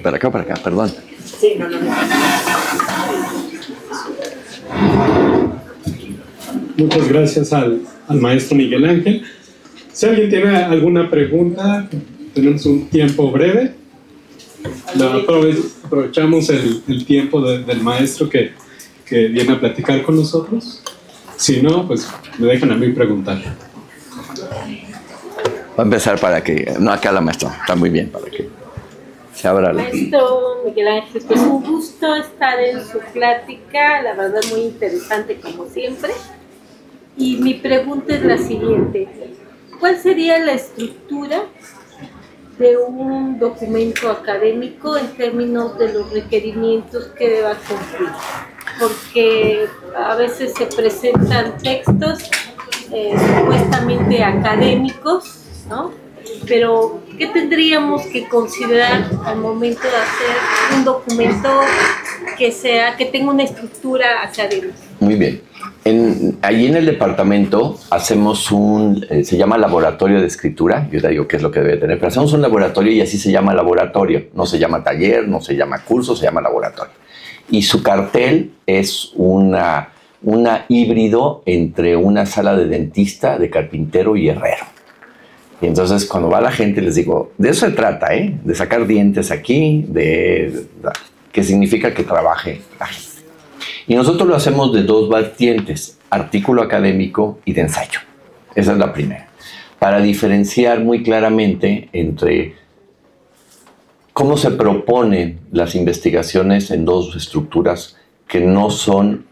Para acá, perdón. Sí, no. Muchas gracias al maestro Miguel Ángel. Si alguien tiene alguna pregunta, tenemos un tiempo breve. Aprovechamos el tiempo del maestro que viene a platicar con nosotros. Si no, pues me dejan a mí preguntar. Va a empezar para que... No, acá la maestra. Está muy bien para que se abra la... Maestro Miguel Ángel, pues un gusto estar en su plática, la verdad muy interesante como siempre. Y mi pregunta es la siguiente: ¿cuál sería la estructura de un documento académico en términos de los requerimientos que deba cumplir? Porque a veces se presentan textos supuestamente académicos, ¿no? Pero ¿qué tendríamos que considerar al momento de hacer un documento que tenga una estructura académica? Muy bien. Allí en el departamento hacemos se llama laboratorio de escritura. Yo te digo qué es lo que debe tener, pero hacemos un laboratorio y así se llama laboratorio. No se llama taller, no se llama curso, se llama laboratorio. Y su cartel es una híbrido entre una sala de dentista, de carpintero y herrero. Y entonces cuando va la gente les digo, de eso se trata, de sacar dientes aquí, que significa que trabaje la gente. Y nosotros lo hacemos de 2 vertientes, artículo académico y de ensayo. Esa es la primera. Para diferenciar muy claramente entre cómo se proponen las investigaciones en 2 estructuras que no son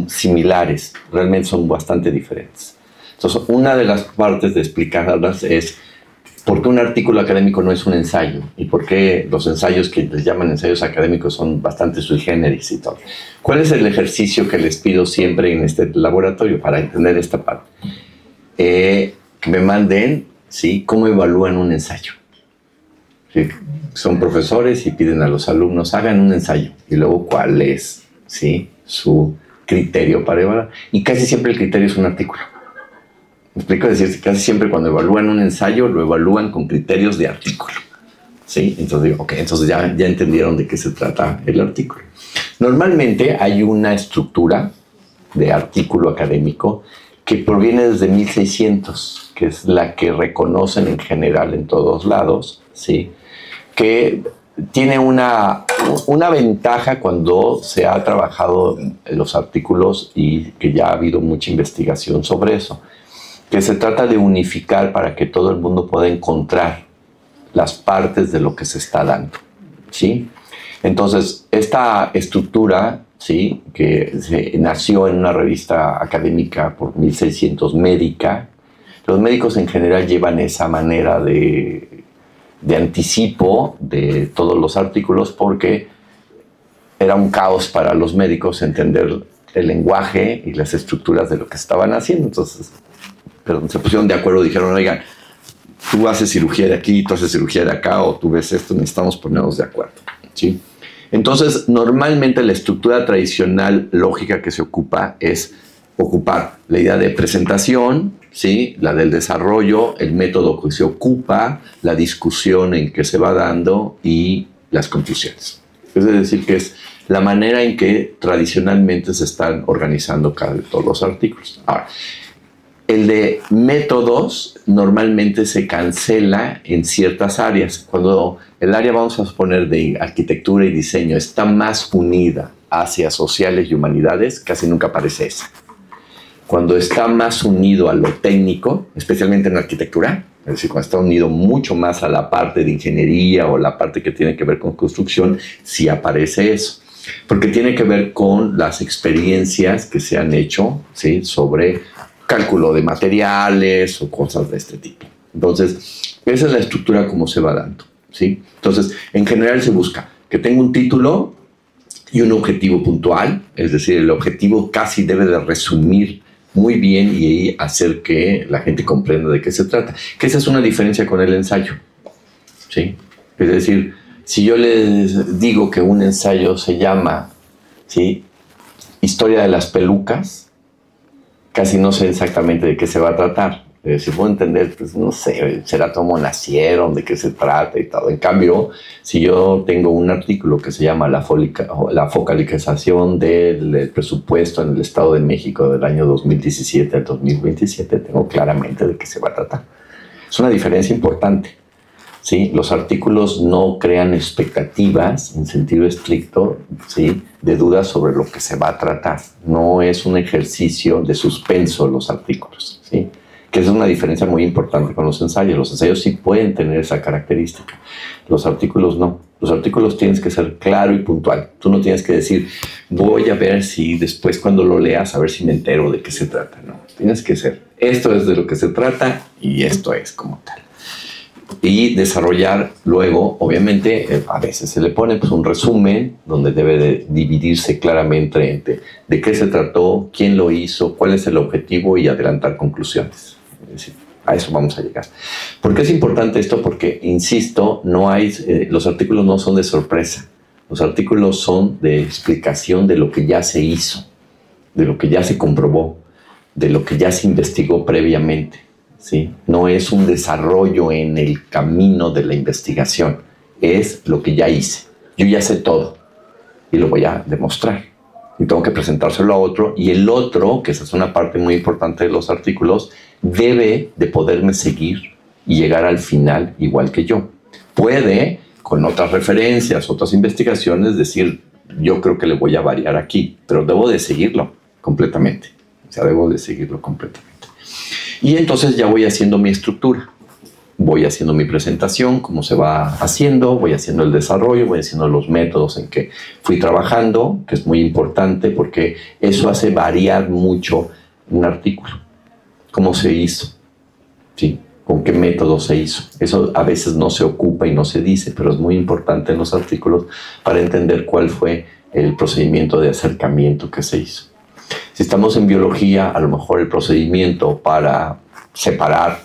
similares, realmente son bastante diferentes. Entonces, una de las partes de explicarlas es por qué un artículo académico no es un ensayo y por qué los ensayos que les llaman ensayos académicos son bastante sui generis y todo. ¿Cuál es el ejercicio que les pido siempre en este laboratorio para entender esta parte? Que me manden, ¿sí?, cómo evalúan un ensayo. ¿Sí? Son profesores y piden a los alumnos hagan un ensayo y luego cuál es, ¿sí?, su criterio para evaluar. Y casi siempre el criterio es un artículo. Me explico, es decir, casi siempre cuando evalúan un ensayo lo evalúan con criterios de artículo. ¿Sí? Entonces digo, ok, entonces ya entendieron de qué se trata el artículo. Normalmente hay una estructura de artículo académico que proviene desde 1600, que es la que reconocen en general en todos lados, ¿sí?, que tiene una ventaja cuando se ha trabajado los artículos y que ya ha habido mucha investigación sobre eso, que se trata de unificar para que todo el mundo pueda encontrar las partes de lo que se está dando, ¿sí? Entonces, esta estructura, ¿sí?, que nació en una revista académica por 1600, médica. Los médicos en general llevan esa manera de anticipo de todos los artículos porque era un caos para los médicos entender el lenguaje y las estructuras de lo que estaban haciendo. Entonces, pero se pusieron de acuerdo, dijeron, oigan, tú haces cirugía de aquí, tú haces cirugía de acá, o tú ves esto, necesitamos ponernos de acuerdo, ¿sí? Entonces, normalmente la estructura tradicional lógica que se ocupa es ocupar la idea de presentación, ¿sí? La del desarrollo, el método que se ocupa, la discusión en que se va dando y las conclusiones. Es decir, que es la manera en que tradicionalmente se están organizando todos los artículos. Ahora, el de métodos normalmente se cancela en ciertas áreas. Cuando el área, vamos a suponer, de arquitectura y diseño está más unida hacia sociales y humanidades, casi nunca aparece esa. Cuando está más unido a lo técnico, especialmente en arquitectura, es decir, cuando está unido mucho más a la parte de ingeniería o la parte que tiene que ver con construcción, sí aparece eso. Porque tiene que ver con las experiencias que se han hecho, ¿sí? Sobre cálculo de materiales o cosas de este tipo. Entonces, esa es la estructura como se va dando, ¿sí? Entonces, en general se busca que tenga un título y un objetivo puntual, es decir, el objetivo casi debe de resumir muy bien y hacer que la gente comprenda de qué se trata. Que esa es una diferencia con el ensayo, ¿sí? Es decir, si yo les digo que un ensayo se llama, ¿sí?, Historia de las pelucas, casi no sé exactamente de qué se va a tratar. Si puedo entender, pues no sé, será cómo nacieron, de qué se trata y todo. En cambio, si yo tengo un artículo que se llama la focalización del presupuesto en el Estado de México del año 2017 al 2027, tengo claramente de qué se va a tratar. Es una diferencia importante, ¿sí? Los artículos no crean expectativas en sentido estricto, ¿sí?, de dudas sobre lo que se va a tratar. No es un ejercicio de suspenso los artículos, ¿sí? Que es una diferencia muy importante con los ensayos. Los ensayos sí pueden tener esa característica. Los artículos no. Los artículos tienes que ser claro y puntual. Tú no tienes que decir, voy a ver si después cuando lo leas, a ver si me entero de qué se trata. No, tienes que ser, esto es de lo que se trata y esto es como tal. Y desarrollar luego, obviamente, a veces se le pone pues, un resumen donde debe de dividirse claramente entre de qué se trató, quién lo hizo, cuál es el objetivo y adelantar conclusiones. Es decir, a eso vamos a llegar. ¿Por qué es importante esto? Porque, insisto, no hay, los artículos no son de sorpresa. Los artículos son de explicación de lo que ya se hizo, de lo que ya se comprobó, de lo que ya se investigó previamente, ¿sí? No es un desarrollo en el camino de la investigación, es lo que ya hice. Yo ya sé todo y lo voy a demostrar. Y tengo que presentárselo a otro, y el otro, que esa es una parte muy importante de los artículos, debe de poderme seguir y llegar al final igual que yo. Puede, con otras referencias, otras investigaciones, decir, yo creo que le voy a variar aquí, pero debo de seguirlo completamente. O sea, debo de seguirlo completamente. Y entonces ya voy haciendo mi estructura. Voy haciendo mi presentación, cómo se va haciendo, voy haciendo el desarrollo, voy haciendo los métodos en que fui trabajando, que es muy importante porque eso hace variar mucho un artículo. ¿Cómo se hizo? ¿Sí? ¿Con qué método se hizo? Eso a veces no se ocupa y no se dice, pero es muy importante en los artículos para entender cuál fue el procedimiento de acercamiento que se hizo. Si estamos en biología, a lo mejor el procedimiento para separar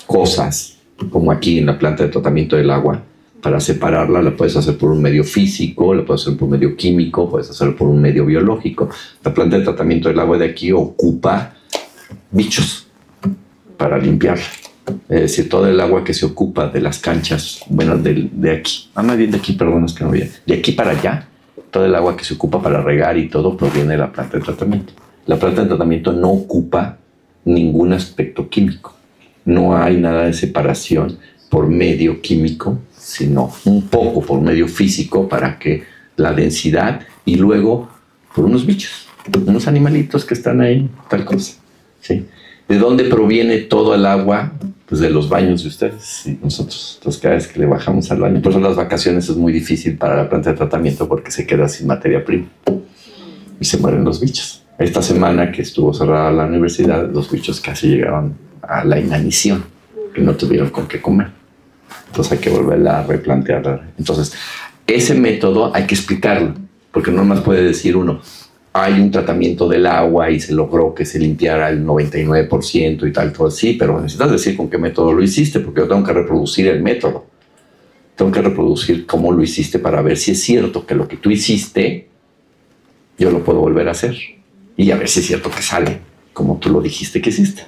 cosas, como aquí en la planta de tratamiento del agua, para separarla la puedes hacer por un medio físico, la puedes hacer por un medio químico, puedes hacerlo por un medio biológico. La planta de tratamiento del agua de aquí ocupa bichos para limpiarla. Es decir, todo el agua que se ocupa de las canchas, bueno, de aquí, más bien de aquí, perdón, es que no había, de aquí para allá, todo el agua que se ocupa para regar y todo proviene de la planta de tratamiento. La planta de tratamiento no ocupa ningún aspecto químico. No hay nada de separación por medio químico, sino un poco por medio físico para que la densidad, y luego por unos bichos, unos animalitos que están ahí, tal cosa, ¿sí? ¿De dónde proviene todo el agua? Pues de los baños de ustedes y nosotros. Entonces cada vez que le bajamos al baño, por eso las vacaciones es muy difícil para la planta de tratamiento porque se queda sin materia prima y se mueren los bichos. Esta semana que estuvo cerrada la universidad, los bichos casi llegaron a la inanición, que no tuvieron con qué comer. Entonces hay que volverla a replantear. Entonces, ese método hay que explicarlo, porque no más puede decir uno, hay un tratamiento del agua y se logró que se limpiara el 99% y tal, todo así, pero necesitas decir con qué método lo hiciste, porque yo tengo que reproducir el método. Tengo que reproducir cómo lo hiciste para ver si es cierto que lo que tú hiciste, yo lo puedo volver a hacer. Y a ver si es cierto que sale como tú lo dijiste que hiciste.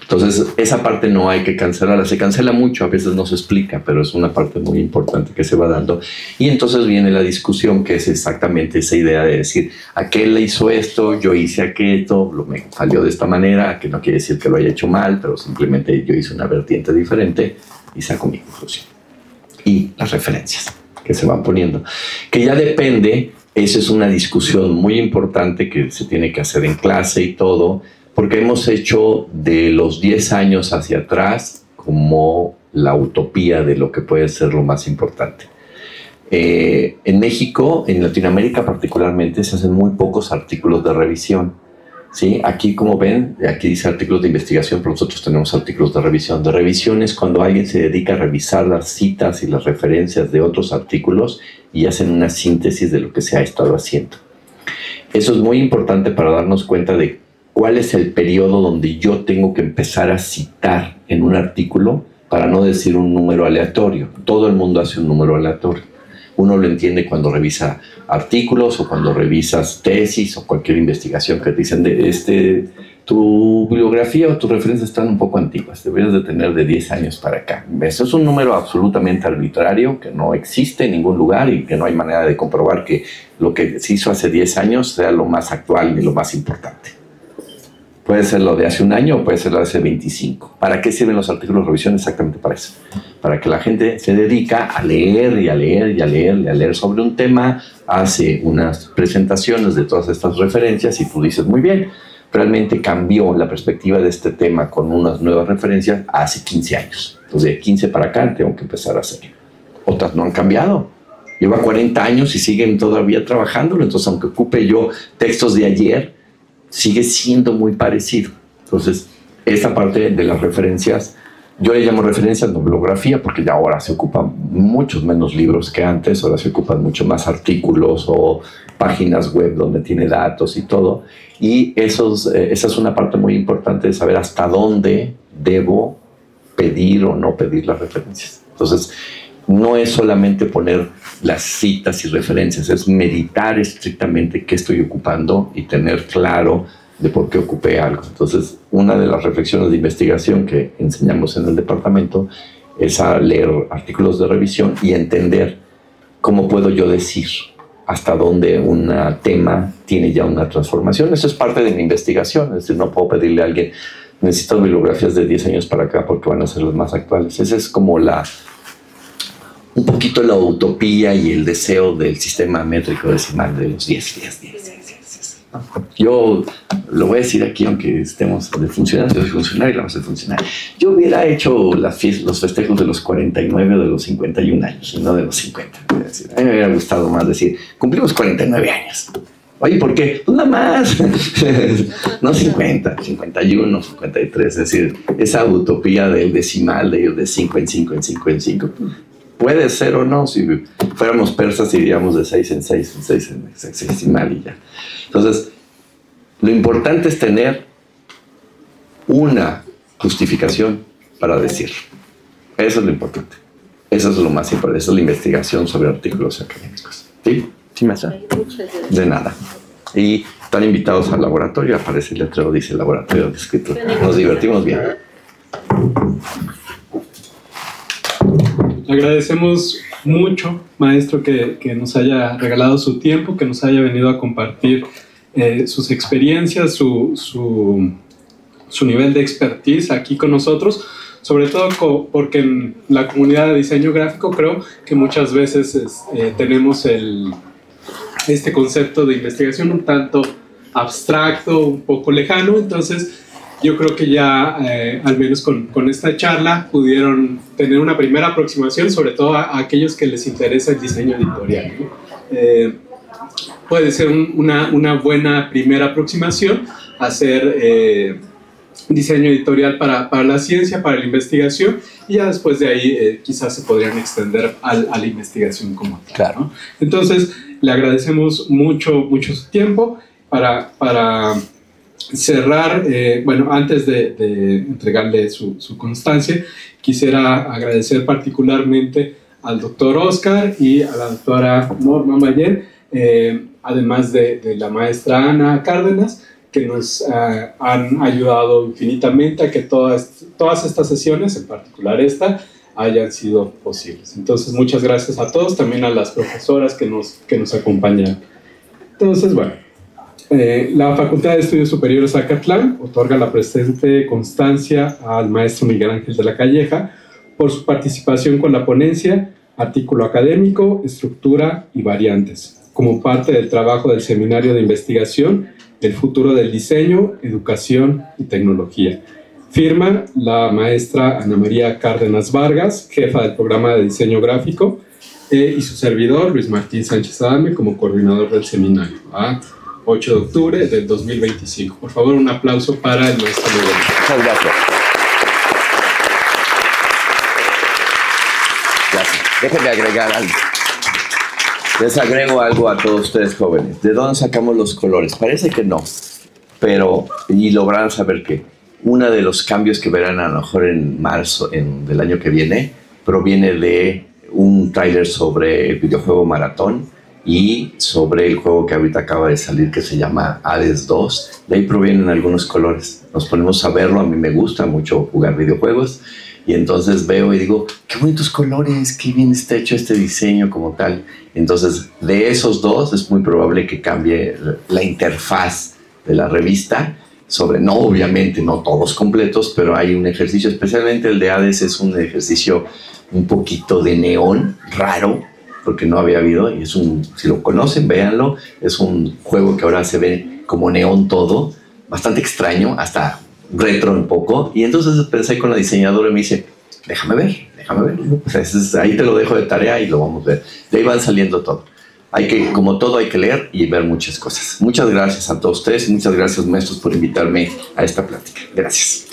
Entonces, esa parte no hay que cancelarla. Se cancela mucho, a veces no se explica, pero es una parte muy importante que se va dando. Y entonces viene la discusión, que es exactamente esa idea de decir, aquel le hizo esto, yo hice aquello, me salió de esta manera, que no quiere decir que lo haya hecho mal, pero simplemente yo hice una vertiente diferente y saco mi conclusión. Y las referencias que se van poniendo, que ya depende, esa es una discusión muy importante que se tiene que hacer en clase y todo, porque hemos hecho de los 10 años hacia atrás como la utopía de lo que puede ser lo más importante. En México, en Latinoamérica particularmente, se hacen muy pocos artículos de revisión, ¿sí? Aquí, como ven, aquí dice artículos de investigación, pero nosotros tenemos artículos de revisión. De revisión es cuando alguien se dedica a revisar las citas y las referencias de otros artículos y hacen una síntesis de lo que se ha estado haciendo. Eso es muy importante para darnos cuenta de cuál es el periodo donde yo tengo que empezar a citar en un artículo para no decir un número aleatorio. Todo el mundo hace un número aleatorio. Uno lo entiende cuando revisa artículos o cuando revisas tesis o cualquier investigación que te dicen tu bibliografía o tus referencias están un poco antiguas, deberías de tener de 10 años para acá. Eso es un número absolutamente arbitrario que no existe en ningún lugar y que no hay manera de comprobar que lo que se hizo hace 10 años sea lo más actual y lo más importante. Puede ser lo de hace un año o puede ser lo de hace 25. ¿Para qué sirven los artículos de revisión? Exactamente para eso. Para que la gente se dedica a leer y a leer y a leer y a leer sobre un tema, hace unas presentaciones de todas estas referencias y tú dices, muy bien, realmente cambió la perspectiva de este tema con unas nuevas referencias hace 15 años. Entonces, de 15 para acá tengo que empezar a hacer. Otras no han cambiado. Lleva 40 años y siguen todavía trabajándolo. Entonces, aunque ocupe yo textos de ayer, sigue siendo muy parecido. Entonces, esta parte de las referencias, yo le llamo referencias, no bibliografía, porque ya ahora se ocupan muchos menos libros que antes, ahora se ocupan mucho más artículos o páginas web donde tiene datos y todo. Y esa es una parte muy importante de saber hasta dónde debo pedir o no pedir las referencias. Entonces, no es solamente poner las citas y referencias, es meditar estrictamente qué estoy ocupando y tener claro de por qué ocupé algo. Entonces, una de las reflexiones de investigación que enseñamos en el departamento es a leer artículos de revisión y entender cómo puedo yo decir hasta dónde un tema tiene ya una transformación. Eso es parte de mi investigación, es decir, no puedo pedirle a alguien, necesito bibliografías de 10 años para acá porque van a ser las más actuales. Esa es como un poquito la utopía y el deseo del sistema métrico decimal de los 10. Yo lo voy a decir aquí, aunque estemos de funcionarios, yo soy funcionario y la base de funcionario. Yo hubiera hecho los festejos de los 49 o de los 51 años, y no de los 50. A mí me hubiera gustado más decir, cumplimos 49 años. Oye, ¿por qué? Pues nada más. No 50, 51, 53. Es decir, esa utopía del decimal, de ir de 5 en 5 en 5 en 5. Puede ser o no, si fuéramos persas iríamos de 6 en 6 en 6 en sexagesimal y ya. Entonces, lo importante es tener una justificación para decir. Eso es lo importante. Eso es lo más importante. Eso es la investigación sobre artículos académicos. ¿Sí? ¿Sí me hace? De nada. Y están invitados al laboratorio. Aparece el letrero, dice laboratorio de escritura. Nos divertimos bien. Agradecemos mucho, maestro, que nos haya regalado su tiempo, que nos haya venido a compartir sus experiencias, su nivel de expertise aquí con nosotros, sobre todo porque en la comunidad de diseño gráfico creo que muchas veces tenemos este concepto de investigación un tanto abstracto, un poco lejano. Entonces yo creo que ya al menos con esta charla pudieron tener una primera aproximación, sobre todo a aquellos que les interesa el diseño editorial, ¿no? Puede ser una buena primera aproximación hacer diseño editorial para la ciencia, para la investigación, y ya después de ahí quizás se podrían extender a la investigación como tal, claro, ¿no? Entonces, le agradecemos mucho su tiempo. Para cerrar, bueno, antes de entregarle su constancia, quisiera agradecer particularmente al doctor Oscar y a la doctora Norma Mayer, además de la maestra Ana Cárdenas, que nos han ayudado infinitamente a que todas estas sesiones, en particular esta, hayan sido posibles. Entonces, muchas gracias a todos, también a las profesoras que nos acompañan. Entonces, bueno, la Facultad de Estudios Superiores Zacatlán otorga la presente constancia al maestro Miguel Ángel de la Calleja por su participación con la ponencia Artículo académico, estructura y variantes, como parte del trabajo del Seminario de Investigación El futuro del diseño, educación y tecnología. Firma la maestra Ana María Cárdenas Vargas, jefa del programa de diseño gráfico, y su servidor Luis Martín Sánchez Adame como coordinador del seminario, a 8 de octubre del 2025. Por favor, un aplauso para el maestro Miguel. Muchas gracias. Gracias. Déjenme agregar algo. Les agrego algo a todos ustedes jóvenes. ¿De dónde sacamos los colores? Parece que no, pero, y lograrán saber que uno de los cambios que verán a lo mejor en marzo del año que viene proviene de un tráiler sobre el videojuego Maratón y sobre el juego que ahorita acaba de salir que se llama Hades 2. De ahí provienen algunos colores. Nos ponemos a verlo, a mí me gusta mucho jugar videojuegos. Y entonces veo y digo, qué bonitos colores, qué bien está hecho este diseño como tal. Entonces, de esos dos es muy probable que cambie la interfaz de la revista. No, obviamente, no todos completos, pero hay un ejercicio, especialmente el de Hades, es un ejercicio un poquito de neón, raro, porque no había habido, y si lo conocen, véanlo, es un juego que ahora se ve como neón todo, bastante extraño, hasta retro un poco, y entonces pensé con la diseñadora y me dice, déjame ver, pues ahí te lo dejo de tarea y lo vamos a ver. De ahí van saliendo todo. Como todo hay que leer y ver muchas cosas. Muchas gracias a todos ustedes y muchas gracias, maestros, por invitarme a esta plática. Gracias.